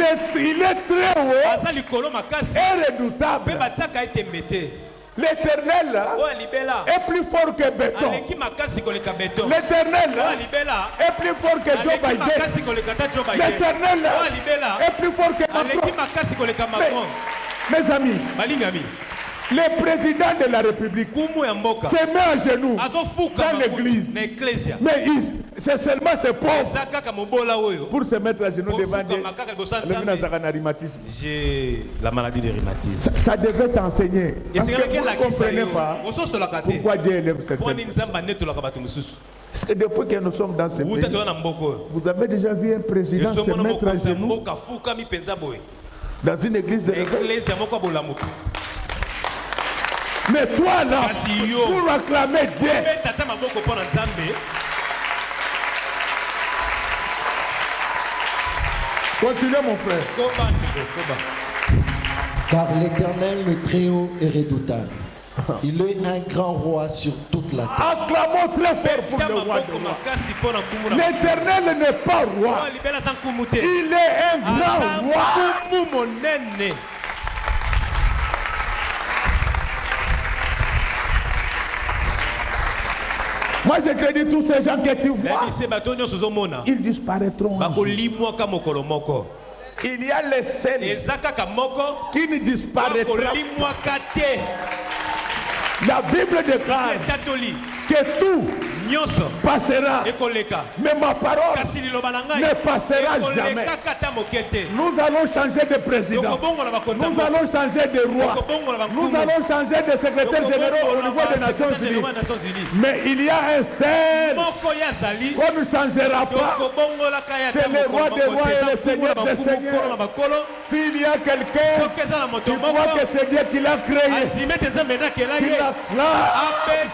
est très haut et redoutable. L'Éternel est plus fort que béton. L'Éternel est plus fort que Joe Biden. L'Éternel est plus fort que Macron. Mes amis, le président de la République se met à genoux dans l'église. Mais C'est seulement ces pauvres pour se mettre à genoux devant Dieu. J'ai la maladie de rhumatisme. Ça devait t'enseigner. Parce que vous ne comprenez pas pourquoi Dieu élève cette personne. Est-ce que depuis que nous sommes dans ce pays, vous avez déjà vu un président se mettre à genoux dans une église de l'église? Mais toi là, pour acclamer Dieu, continuez mon frère. Car l'Éternel, le Très-Haut, est redoutable. Il est un grand roi sur toute la terre. Acclamons très fort pour le roi des rois. L'Éternel n'est pas roi. Il est un grand roi. Moi je te dis, tous ces gens que tu vois, ils disparaîtront. Il y a les scènes qui ne disparaîtront. La Bible déclare que tout passera, mais ma parole ne passera jamais. Nous allons changer de président, nous allons changer de roi, nous allons changer de secrétaire général au niveau des Nations Unies. Mais il y a un seul qu'on ne changera pas. C'est le roi des rois et le Seigneur des seigneurs. S'il y a quelqu'un qui croit que c'est Dieu qui l'a créé, qui l'a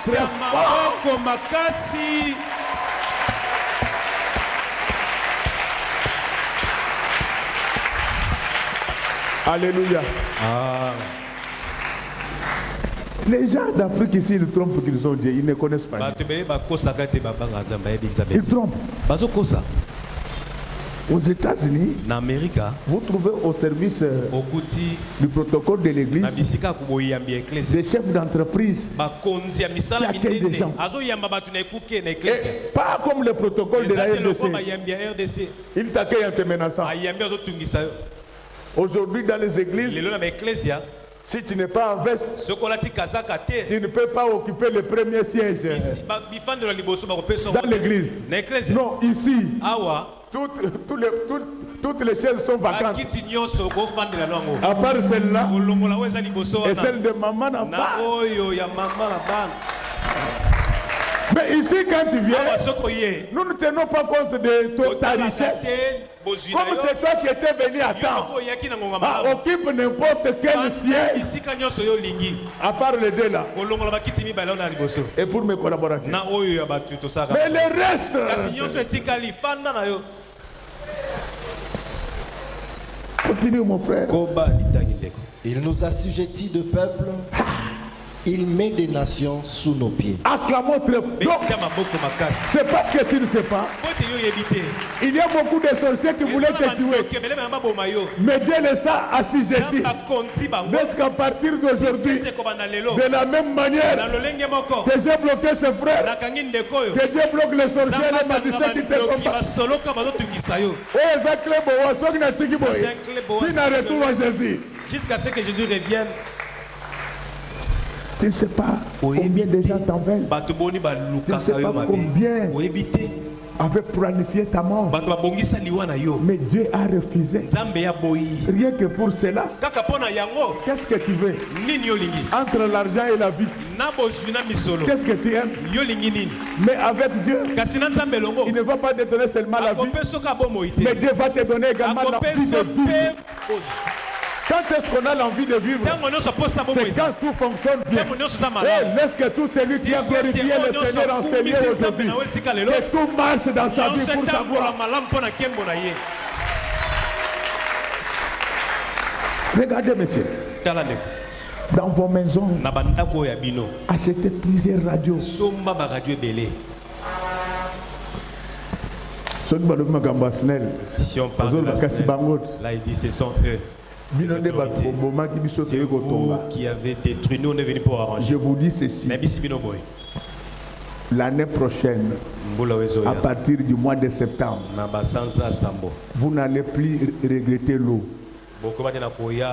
très fort. Alléluia. Les gens d'Afrique ici, ils trompent qu'ils ont Dieu, ils ne connaissent pas Dieu. Ils trompent. Aux États-Unis, vous trouvez au service du protocole de l'église des chefs d'entreprise qui accueillent des gens. Et pas comme le protocole de la RDC. Ils t'accueillent en te menaçant. Aujourd'hui, dans les églises, si tu n'es pas en veste, tu ne peux pas occuper le premier siège dans l'église. Non, ici, toutes les chaises sont vacantes. À part celle-là et celle de maman en bas. Mais ici, quand tu viens, nous ne tenons pas compte de ta richesse. Comme c'est toi qui étais venu à temps, occupe n'importe quel siège, à part les deux là. Et pour mes collaborateurs. Mais le reste, continue mon frère. Il nous assujettit de peuple. Il met des nations sous nos pieds. Acclamons très fort. C'est parce que tu ne sais pas. Il y a beaucoup de sorciers qui voulaient te tuer. Mais Dieu les a assujettis. Jusqu'à partir d'aujourd'hui, de la même manière que j'ai bloqué ce frère, que Dieu bloque les sorciers et les magiciens qui te combattent. Tu n'as retour à Jésus. Jusqu'à ce que Jésus revienne. Tu ne sais pas combien de gens t'en veulent. Tu ne sais pas combien avaient planifié ta mort. Mais Dieu a refusé. Rien que pour cela. Qu'est-ce que tu veux? Entre l'argent et la vie. Qu'est-ce que tu aimes? Mais avec Dieu, il ne va pas te donner seulement la vie, mais Dieu va te donner également la vie de vivre. Quand est-ce qu'on a l'envie de vivre? C'est quand tout fonctionne bien. Et laisse que tout celui qui a glorifié le Seigneur enseigner aujourd'hui, que tout marche dans sa vie pour sa gloire. Regardez, messieurs. Dans vos maisons, achetez plusieurs radios. Si on parle de la SNEL, là il dit ce sont eux. C'est vous qui avez détruit. Nous, on est venus pour arranger. Je vous dis ceci. L'année prochaine, à partir du mois de septembre, vous n'allez plus regretter l'eau.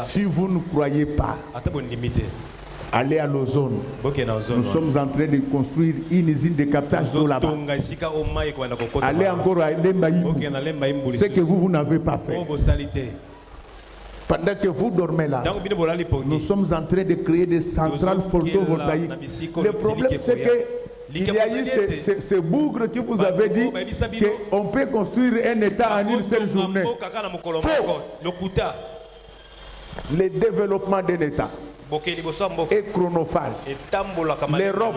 Si vous ne croyez pas, Allez à l'ozone. Nous sommes en train de construire une usine de captage d'eau là-bas. Allez encore à Lembaïmou. Ce que vous n'avez pas fait. Pendant que vous dormez là, nous sommes en train de créer des centrales photovoltaïques. Le problème, c'est que il y a eu ce bougre que vous avez dit qu'on peut construire un État en une seule journée. Faux. Le développement d'un État est chronophage. L'Europe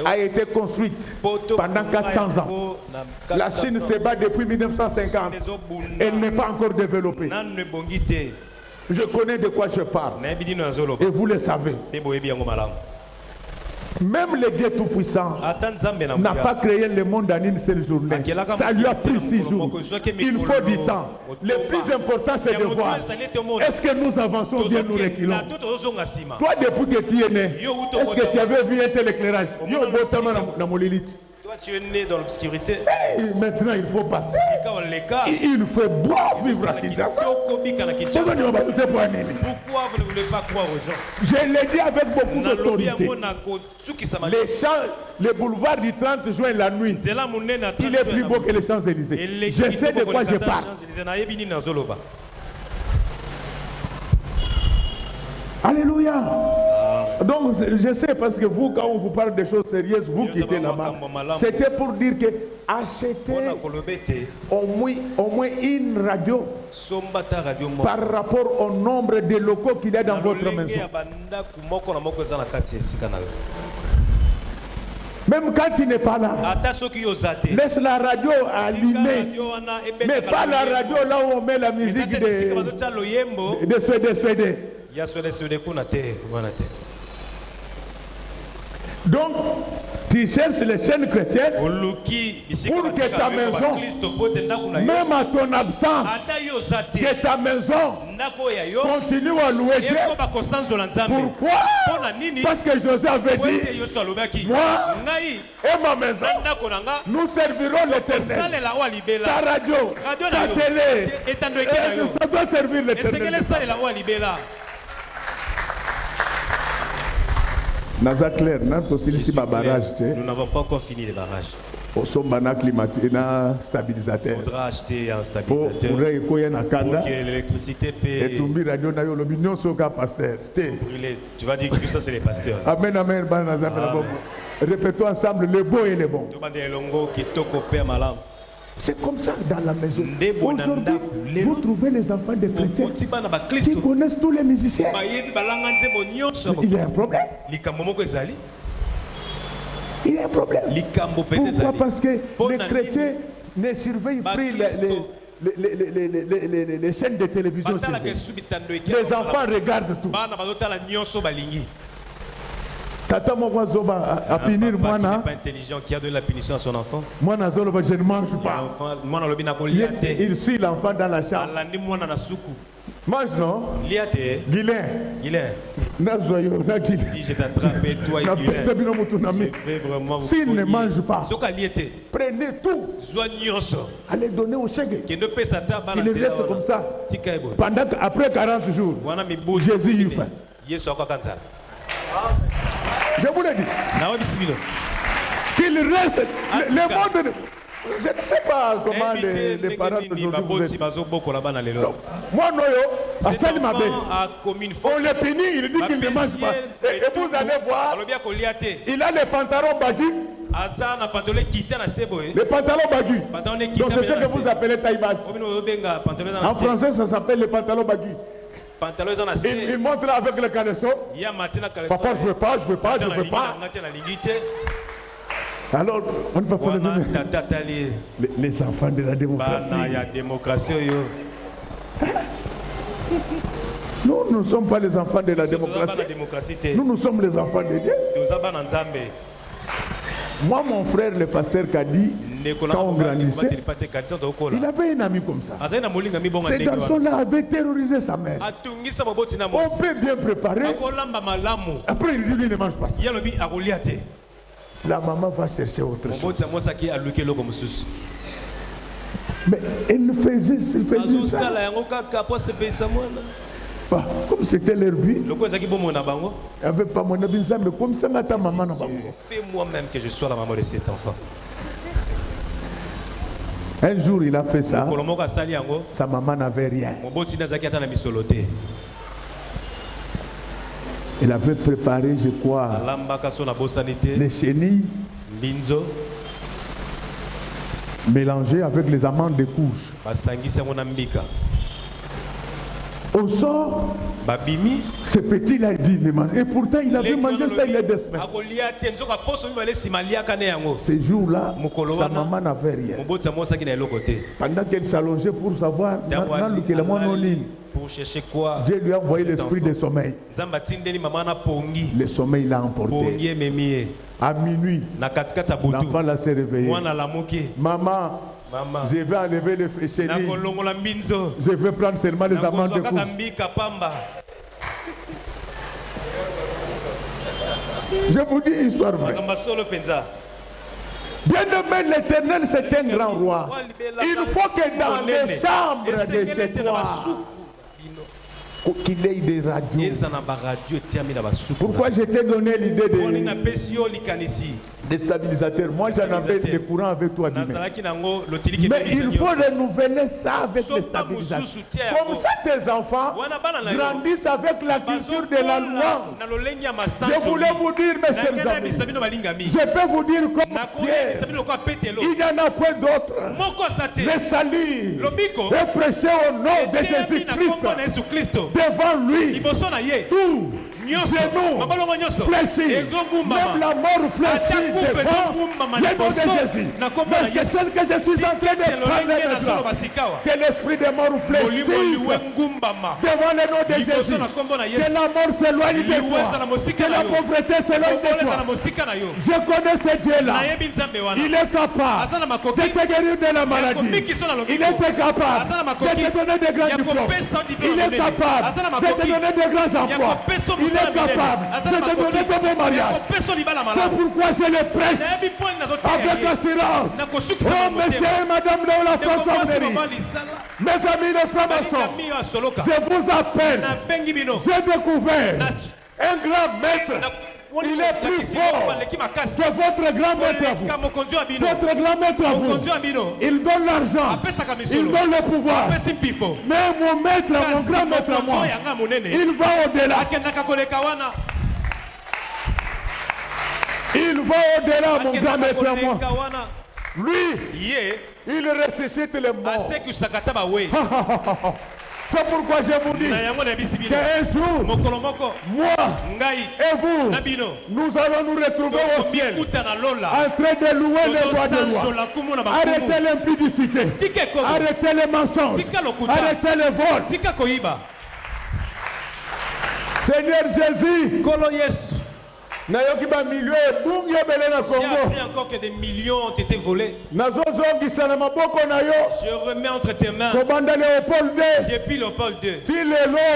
a été construite pendant 400 ans. La Chine se bat depuis 1950. Elle n'est pas encore développée. Je connais de quoi je parle. Et vous le savez. Même le Dieu Tout-Puissant n'a pas créé le monde en une seule journée. Ça lui a pris 6 jours. Il faut du temps. Le plus important, c'est de voir est-ce que nous avançons ou bien nous reculons. Toi, depuis que tu es né, est-ce que tu avais vu un tel éclairage? Toi, tu es né dans l'obscurité. Maintenant, il faut passer. Il faut boire, vivre à Kinshasa. Pourquoi vous ne voulez pas croire aux gens? Je l'ai dit avec beaucoup d'autorité. Le boulevard du 30 juin la nuit, il est plus beau que les Champs-Élysées. Je sais de quoi je parle. Alléluia. Donc je sais parce que vous, quand on vous parle des choses sérieuses, vous quittez là-bas. C'était pour dire que achetez au moins une radio par rapport au nombre de locaux qu'il y a dans votre maison. Même quand il n'est pas là, laisse la radio allumée, mais pas la radio là où on met la musique de Suédé. Donc, tu cherches les chaînes chrétiennes pour que ta maison, même à ton absence, que ta maison continue à louer Dieu. Pourquoi? Parce que José avait dit, moi et ma maison, nous servirons l'Éternel. Ta radio, ta télé, ça doit servir l'Éternel. Nous n'avons pas encore fini les barrages. Il faudra acheter un stabilisateur pour que l'électricité paie. Tu vas dire que ça c'est les pasteurs. Amen, amen. Répétons ensemble le beau et le bon. C'est comme ça dans la maison. Aujourd'hui, vous trouvez les enfants des chrétiens qui connaissent tous les musiciens. Il y a un problème. Il y a un problème. Pourquoi? Parce que les chrétiens ne surveillent plus les chaînes de télévision. Les enfants regardent tout. Tata Mokwazoba a punir moi na. Pas intelligent qui a donné la punition à son enfant. Moi na zoloba je ne mange pas. Il suit l'enfant dans la chambre. Mange non? Guilain. Si je t'attrape toi et Guilain, s'il ne mange pas, prenez tout. Allez donner au chèque. Qu'il reste comme ça. Pendant après 40 jours, Jésus y fait. Je vous l'ai dit. Qu'il reste. Le monde. Je ne sais pas comment les parents d'aujourd'hui. Moi, on le punit, il dit qu'il ne mange pas. Et vous allez voir, il a les pantalons bagus. Les pantalons bagus. Donc c'est ce que vous appelez taille basse. En français, ça s'appelle les pantalons bagus. Il montre là avec le caleçon. Papa, je veux pas. Alors, on ne peut pas les enfants de la démocratie. Nous ne sommes pas les enfants de la démocratie. Nous sommes les enfants de Dieu. Moi, mon frère, le pasteur Kadi, quand on grandissait, il avait un ami comme ça. Ces garçons-là avaient terrorisé sa mère. On peut bien préparer. Après, il dit lui ne mange pas ça. La maman va chercher autre chose. Mais elle faisait ça. Comme c'était leur vie. Il n'y avait pas mon ami, mais comme ça, ta maman n'a pas. Fais moi-même que je sois la maman de cet enfant. Un jour, il a fait ça. Sa maman n'avait rien. Il avait préparé, je crois, les chenilles mélangées avec les amandes de couche. Au sort, ce petit l'a dit, et pourtant il avait mangé ça il y a 2 semaines. Ces jours-là, sa maman n'avait rien. Pendant qu'elle s'allongeait pour savoir, pour chercher quoi, Dieu lui a envoyé l'esprit de sommeil. Le sommeil l'a emporté. À minuit, l'enfant l'a s'est réveillé. Maman, je vais enlever les chenilles. Je vais prendre seulement les amandes de couche. Je vous dis une histoire vraie. Bien aimé, l'Éternel, c'est un grand roi. Il faut que dans les chambres de chez toi, qu'il ait des radios. Pourquoi je t'ai donné l'idée des stabilisateurs? Moi j'en avais des courants avec toi. Mais il faut renouveler ça avec les stabilisateurs. Comme ça tes enfants grandissent avec la culture de la loi. Je voulais vous dire, mes chers amis, je peux vous dire comme Pierre, il n'y en a point d'autre. Le salut est prêché au nom de Jésus-Christ. Devant lui, tout genou fléchi, même la mort fléchie devant le nom de Jésus. Parce que celle que je suis en train de parler maintenant, que l'esprit de mort fléchisse devant le nom de Jésus, que la mort s'éloigne de toi, que la pauvreté s'éloigne de toi. Je connais ce Dieu-là. Il est capable de te guérir de la maladie. Il est capable de te donner des grands diplômes. Il est capable de te donner des grands emplois. Il est capable de te donner ton bon mariage. C'est pourquoi je le presse avec assurance. Oh, monsieur et madame de la France Amérique, mes amis les francs-maçons, je vous appelle. J'ai découvert un grand maître. Il est plus fort que votre grand maître à vous. Votre grand maître à vous. Il donne l'argent. Il donne le pouvoir. Mais mon maître, mon grand maître à moi, il va au-delà. Il va au-delà, mon grand maître à moi. Lui, il ressuscite les morts. C'est pourquoi je vous dis qu'un jour, moi et vous, nous allons nous retrouver au ciel en train de louer le roi des rois. Arrêtez l'impudicité, arrêtez les mensonges, arrêtez les vols. Seigneur Jésus, j'ai appris encore que des millions ont été volés. Je remets entre tes mains depuis Léopold II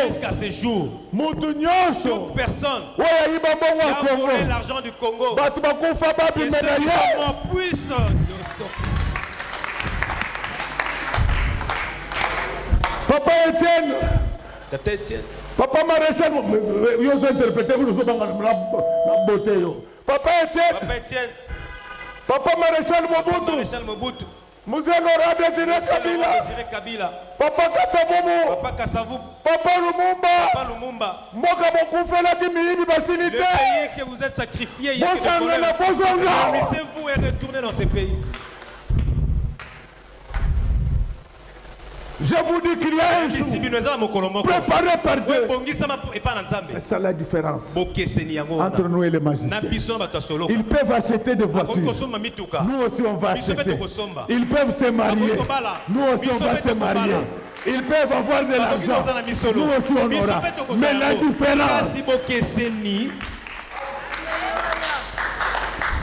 jusqu'à ce jour. Toute personne qui a volé l'argent du Congo, que ce mouvement puisse sortir. Papa Etienne, Papa Maréchal, ils ont interprété que nous sommes dans beauté. Papa Etienne, Papa Maréchal Mobutu, Moussé Laurent Désiré Kabila, Papa Kassavou, Papa Lumumba, Moka Bokoufela Kimi Basilité. Le pays que vous êtes sacrifié, il y a vous et retournez dans ce pays. Je vous dis qu'il y a un jour préparé par Dieu. C'est ça la différence entre nous et les magiciens. Ils peuvent acheter des voitures. Nous aussi on va acheter. Ils peuvent se marier. Nous aussi on va se marier. Ils peuvent avoir de l'argent. Nous aussi on aura. Mais la différence.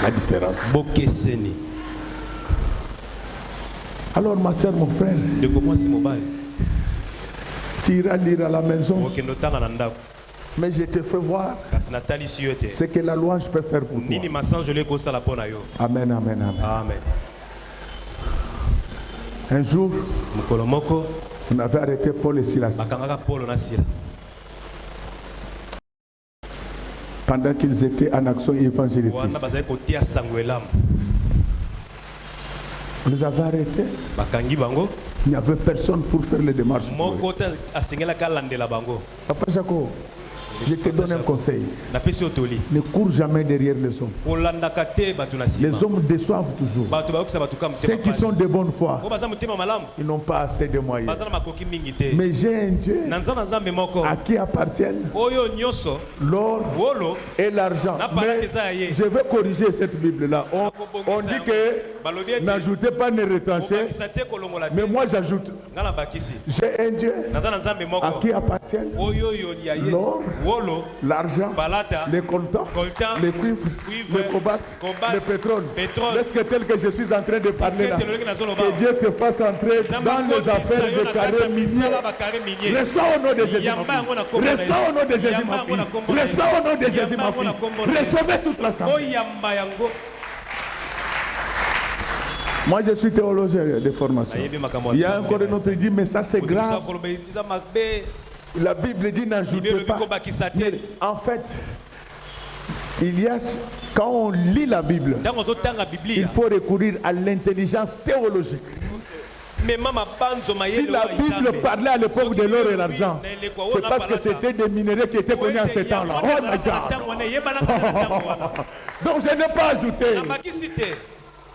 La différence. Alors ma soeur, mon frère, tu iras lire à la maison, mais je te fais voir ce que la louange peut faire pour toi. Amen, amen, amen. Un jour, on avait arrêté Paul et Silas. pendant qu'ils étaient en action évangélique. On les avait arrêtés. Il n'y avait personne pour faire les démarches. Papa Jaco, je te donne un conseil. Ne cours jamais derrière les hommes. Les hommes déçoivent toujours. Ceux qui sont de bonne foi, ils n'ont pas assez de moyens. Mais j'ai un Dieu à qui appartiennent l'or et l'argent. Mais je vais corriger cette Bible-là. On dit que n'ajoutez pas, ne retrancher. Mais moi j'ajoute. J'ai un Dieu à qui appartiennent l'or, l'argent, les coltans, les cuivres, le cobalt, le pétrole. Est-ce que tel que je suis en train de parler là, que Dieu te fasse entrer dans les affaires de carré minier. Restons au nom de Jésus. Restons au nom de Jésus. Restons au nom de Jésus. Recevez toute la santé. Moi je suis théologien de formation. Il y a encore un autre qui dit mais ça c'est grave. La Bible dit n'ajoutez pas. Mais en fait, il y a, quand on lit la Bible, il faut recourir à l'intelligence théologique. Si la Bible parlait à l'époque de l'or et l'argent, c'est parce que c'était des minéraux qui étaient connus en ce temps-là. Oh my God! Donc je n'ai pas ajouté.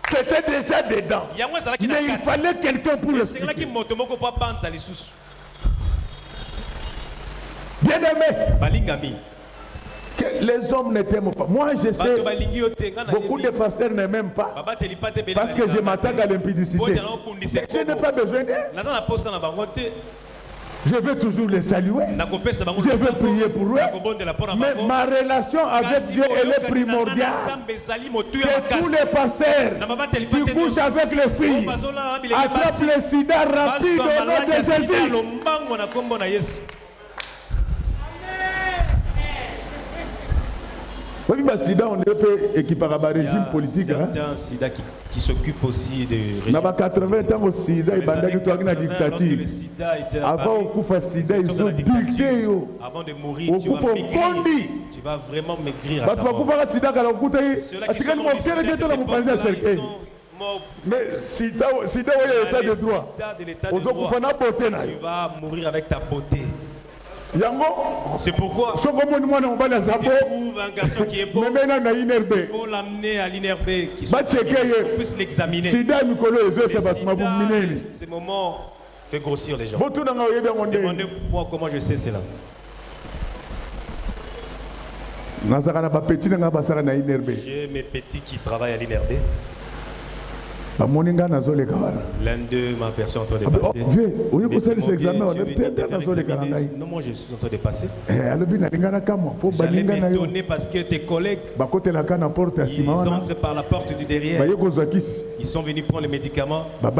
C'était déjà dedans. Mais il fallait quelqu'un pour l'expliquer. Bien aimé, que les hommes ne t'aiment pas. Moi je sais, beaucoup de pasteurs ne m'aiment pas parce que je m'attaque à l'impudicité. Je n'ai pas besoin d'eux. Je veux toujours les saluer. Je veux prier pour eux. Mais ma relation avec Dieu, elle est primordiale. Que tous les pasteurs qui couchent avec les filles attrapent le sida rapide au nom de Jésus. Oui, mais SIDA, on peut équiper à un régime politique. Il y a un SIDA qui s'occupe aussi de régime. Dans 80 ans, au SIDA, il y a une dictature. Avant, au Koufa SIDA, ils ont dicté. Avant de mourir, tu vas vraiment maigrir. Ceux-là qui sont morts, mais SIDA, il y a l'état de droit. Tu vas mourir avec ta beauté. C'est pourquoi tu trouves un garçon qui est beau, il faut l'amener à l'INRB qui puisse l'examiner. Ces moments fait grossir les gens. Demandez-moi comment je sais cela. J'ai mes petits qui travaillent à l'INRB. L'un d'eux m'a aperçu en train de passer. Non, moi je suis en train de passer. J'allais m'étonner parce que tes collègues, ils entrent par la porte du derrière. Ils sont venus prendre les médicaments. Là,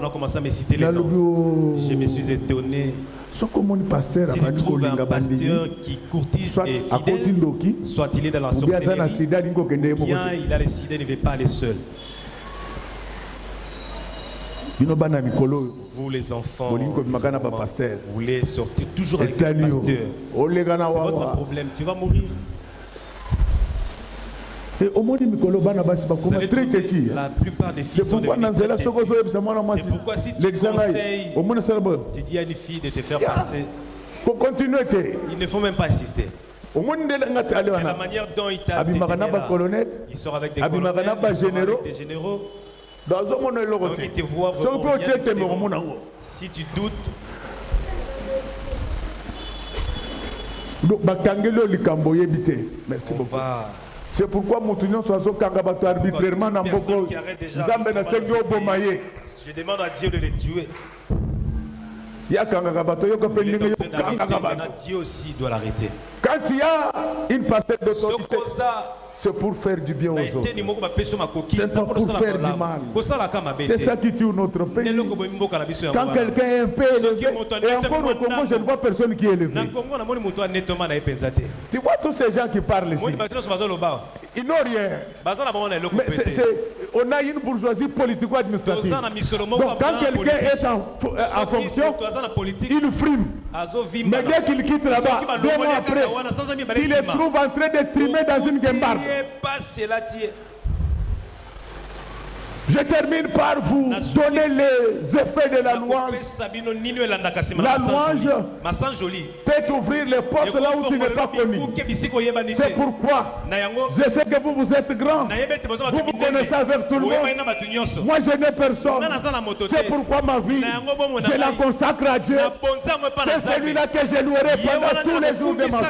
on a commencé à me citer les noms. Je me suis étonné. Si tu trouves un pasteur qui courtise et fidèle, soit-il est dans la sorcellerie, bien il a le sida, il ne veut pas aller seul. Vous les enfants, vous voulez sortir toujours avec le pasteur. C'est votre problème, tu vas mourir. La plupart des filles sont devenues très têtues. C'est pourquoi si tu conseilles, tu dis à une fille de te faire passer, il ne faut même pas insister. Et la manière dont il t'a détenu là, il sort avec des colonels, il sort avec des généraux. Donc il te voit vraiment. Si tu doutes, merci beaucoup. C'est pourquoi mon union soit arbitrairement dans beaucoup. Je demande à Dieu de les tuer. Dieu aussi doit l'arrêter. Quand il y a une partie d'autorité, c'est pour faire du bien aux autres. C'est pas pour faire du mal. C'est ça qui tue notre pays. Quand quelqu'un est un peu élevé, et encore au Congo, je ne vois personne qui est élevé. Tu vois tous ces gens qui parlent ici, ils n'ont rien. Mais on a une bourgeoisie politico-administrative. Donc quand quelqu'un est en fonction, il frime. Mais dès qu'il quitte là-bas, 2 mois après, il les trouve en train de trimer dans une guimbarde. Je termine par vous donner les effets de la louange. La louange peut ouvrir les portes là où tu n'es pas connu. C'est pourquoi je sais que vous êtes grand. Vous vous connaissez avec tout le monde. Moi je n'ai personne. C'est pourquoi ma vie, je la consacre à Dieu. C'est celui-là que je louerai pendant tous les jours de ma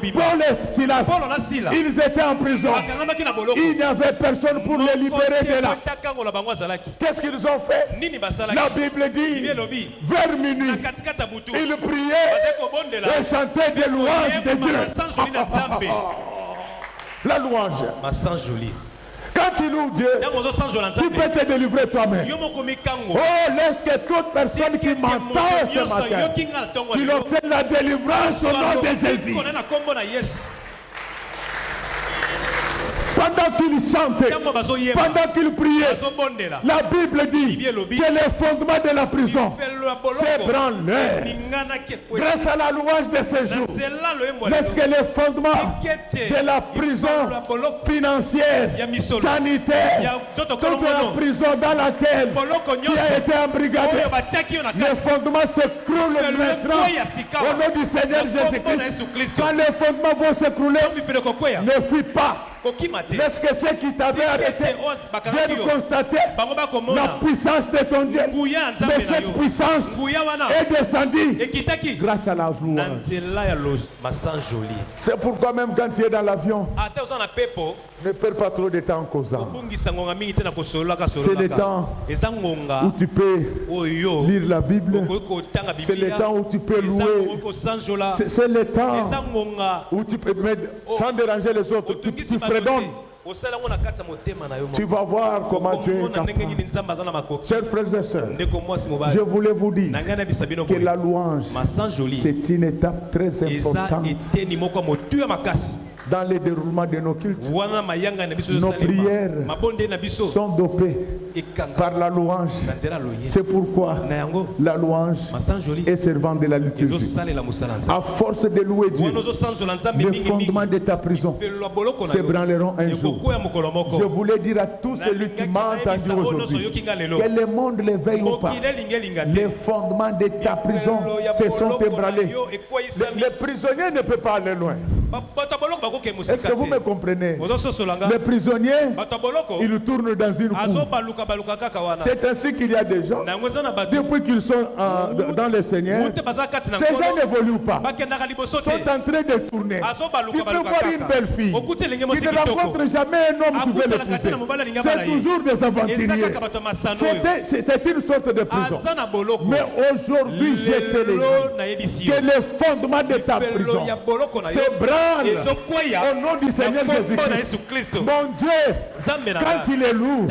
vie. Paul et Silas, ils étaient en prison. Il n'y avait personne pour les libérer de là. Qu'est-ce qu'ils ont fait? La Bible dit, vers minuit, ils priaient et chantaient des louanges de Dieu. La louange. Quand tu loues Dieu, tu peux te délivrer toi-même. Oh, laisse que toute personne qui m'entend ce matin, qu'il obtienne la délivrance au nom de Jésus. Pendant qu'il chantait, pendant qu'il priait, la Bible dit que les fondements de la prison s'ébranlèrent. Grâce à la louange de ces jours, lorsque les fondements de la prison financière, sanitaire, toute la prison dans laquelle tu as été embrigadé, les fondements s'écroulent maintenant au nom du Seigneur Jésus-Christ. Quand les fondements vont s'écrouler, ne fuis pas. Est-ce que ceux qui t'avaient arrêté viennent constater la puissance de ton Dieu? Mais cette puissance est descendue grâce à la louange. C'est pourquoi même quand tu es dans l'avion, ne perds pas trop de temps en causant. C'est le temps où tu peux lire la Bible. C'est le temps où tu peux louer. C'est le temps où tu peux mettre sans déranger les autres. Tu fredonnes. Tu vas voir comment tu es capable. Chers frères et sœurs, je voulais vous dire que la louange, c'est une étape très importante dans le déroulement de nos cultes. Nos prières sont dopées par la louange. C'est pourquoi la louange est servante de la liturgie. À force de louer Dieu, les fondements de ta prison s'ébranleront un jour. Je voulais dire à tous celui qui m'a entendu aujourd'hui, que le monde l'éveille ou pas, les fondements de ta prison se sont ébranlés. Les prisonniers ne peuvent pas aller loin. Est-ce que vous me comprenez? Les prisonniers, ils tournent dans une cour. C'est ainsi qu'il y a des gens, depuis qu'ils sont dans le Seigneur, ces gens n'évoluent pas. Ils sont en train de tourner. Tu peux voir une belle fille, tu ne rencontres jamais un homme qui veut l'épouser. C'est toujours des aventuriers. C'est une sorte de prison. Mais aujourd'hui, je te dis que les fondements de ta prison s'ébranlent au nom du Seigneur Jésus-Christ. Mon Dieu, quand il est lourd,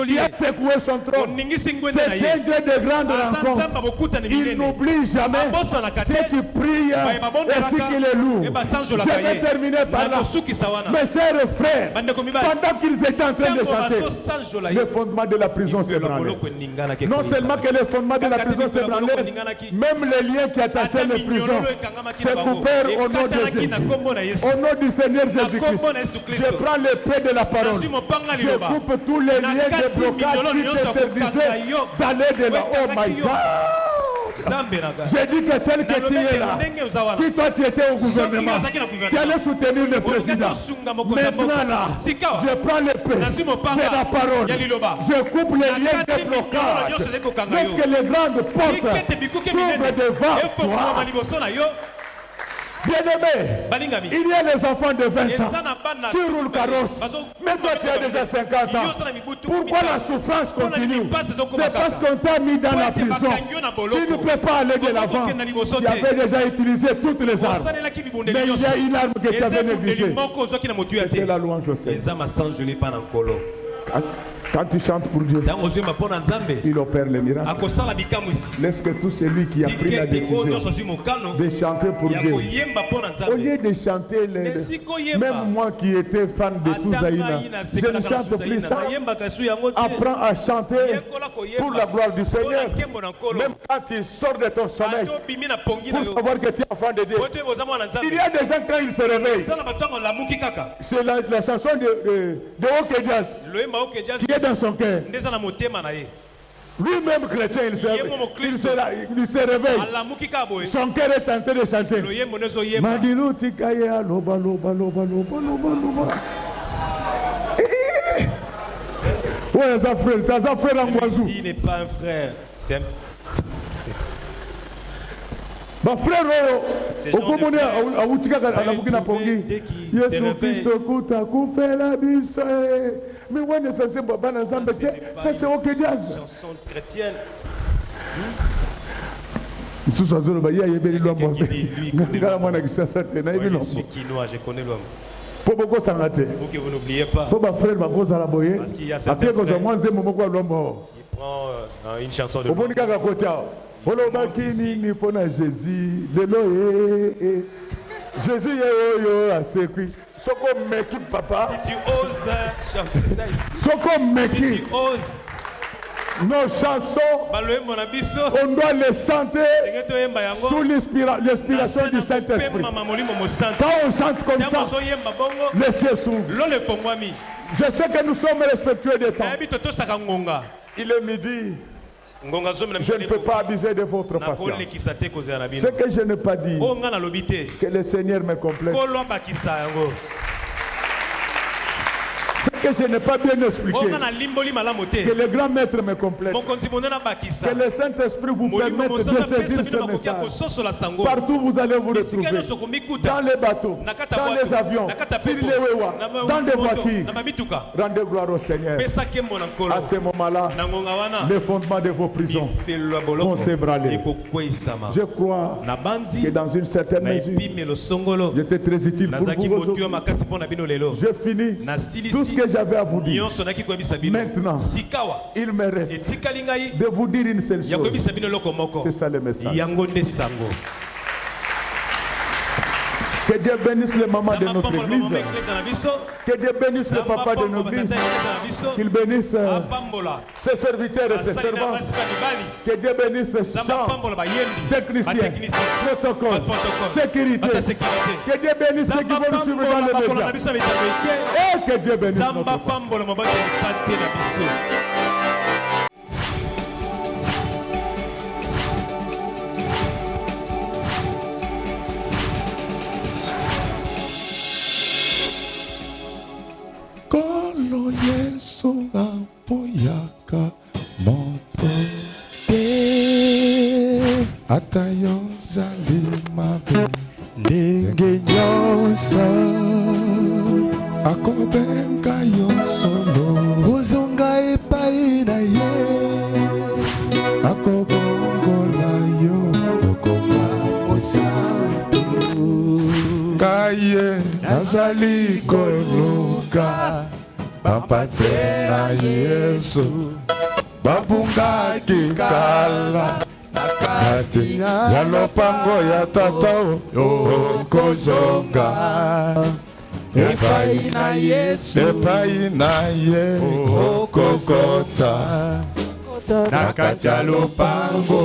il a secoué son trône. C'est un Dieu de grande rencontre. Il n'oublie jamais ceux qui prient et ceux qui est lourd. Je vais terminer par là. Mes chers frères, pendant qu'ils étaient en train de chanter, le fondement de la prison s'est branlé. Non seulement que le fondement de la prison s'est branlé, même les liens qui attachaient les prisons se coupèrent au nom de Jésus. Au nom du Seigneur Jésus-Christ, je prends l'épée de la parole. Je coupe tous les liens de blocage qui t'interdisaient d'aller de là. Oh my God! J'ai dit que tel que tu es là, si toi tu étais au gouvernement, tu allais soutenir le président. Maintenant là, je prends l'épée de la parole. Je coupe les liens de blocage. Lorsque les grandes portes s'ouvrent devant toi, bien-aimé, il y a les enfants de 20 ans qui roulent carrosse. Même toi tu as déjà 50 ans. Pourquoi la souffrance continue? C'est parce qu'on t'a mis dans la prison. Tu ne peux pas aller de l'avant. Tu avais déjà utilisé toutes les armes. Mais il y a une arme que tu avais négligée. C'était la louange au Seigneur. Quand tu chantes pour Dieu, il opère les miracles. Laisse que tout celui qui a pris la décision de chanter pour Dieu, au lieu de chanter, même moi qui étais fan de Touzaïna, je ne chante plus ça. Apprends à chanter pour la gloire du Seigneur. Même quand tu sors de ton sommeil, pour savoir que tu es enfant de Dieu. Il y a des gens quand ils se réveillent. C'est la chanson de Ok Jazz qui est dans son cœur. Lui-même chrétien, il se réveille. Son cœur est tenté de chanter. Ouais, ça frère en Guazou. Ici n'est pas un frère, c'est un... Bah frère, au Commonais, à Outika, à la Boukina Pongi, Yesu Christo Kuta Koufela Biso. Mais ouais, ça c'est bon ensemble. Ça c'est OK Jazz. Chanson chrétienne. Tout ça, il y a des gens qui je suis quinois, je connais l'homme. Pour beaucoup s'arrêter. Pour que vous n'oubliez pas. Pour ma frère, ma cause à la boye. Parce qu'il y a certains frères. Il prend une chanson de Jésus, Jésus est à ses cuits. Papa. Si tu oses chanter ça ici. Si tu oses. Nos chansons, on doit les chanter sous l'inspiration du Saint-Esprit. Quand on chante comme ça, les cieux s'ouvrent. Je sais que nous sommes respectueux des temps. Il est midi. Je ne peux pas abuser de votre patience. Ce que je n'ai pas dit, que le Seigneur me complète. Ce que je n'ai pas bien expliqué, que le grand maître me complète. Que le Saint-Esprit vous permette de saisir ce message. Partout vous allez vous retrouver. Dans les bateaux, dans les avions, sur les wewa, dans des voitures. Rendez gloire au Seigneur. À ce moment-là, les fondements de vos prisons vont s'ébranler. Je crois que dans une certaine mesure, j'étais très utile pour vous aujourd'hui. Je finis tout ce que j'avais à vous dire. Maintenant, il me reste de vous dire une seule chose. C'est ça le message. Que Dieu bénisse les mamans de notre église. Que Dieu bénisse les papas de notre église. Qu'il bénisse ses serviteurs et ses servants. Que Dieu bénisse ses chants, techniciens, protocole, sécurité. Que Dieu bénisse ceux qui vont nous suivre dans les médias. Et que Dieu bénisse notre pasteur. Kolo Yesu apoyaka moto te atayo zali mabe ndenge nyonso akobenga yo solo ozonga epai na ye akobongola yo okoma mosantu kaye nazali koluka bapate na Yesu babungaki kala nakati ya lopango ya tata okozonga epai na Yesu epai na ye okokota nakati ya lopango.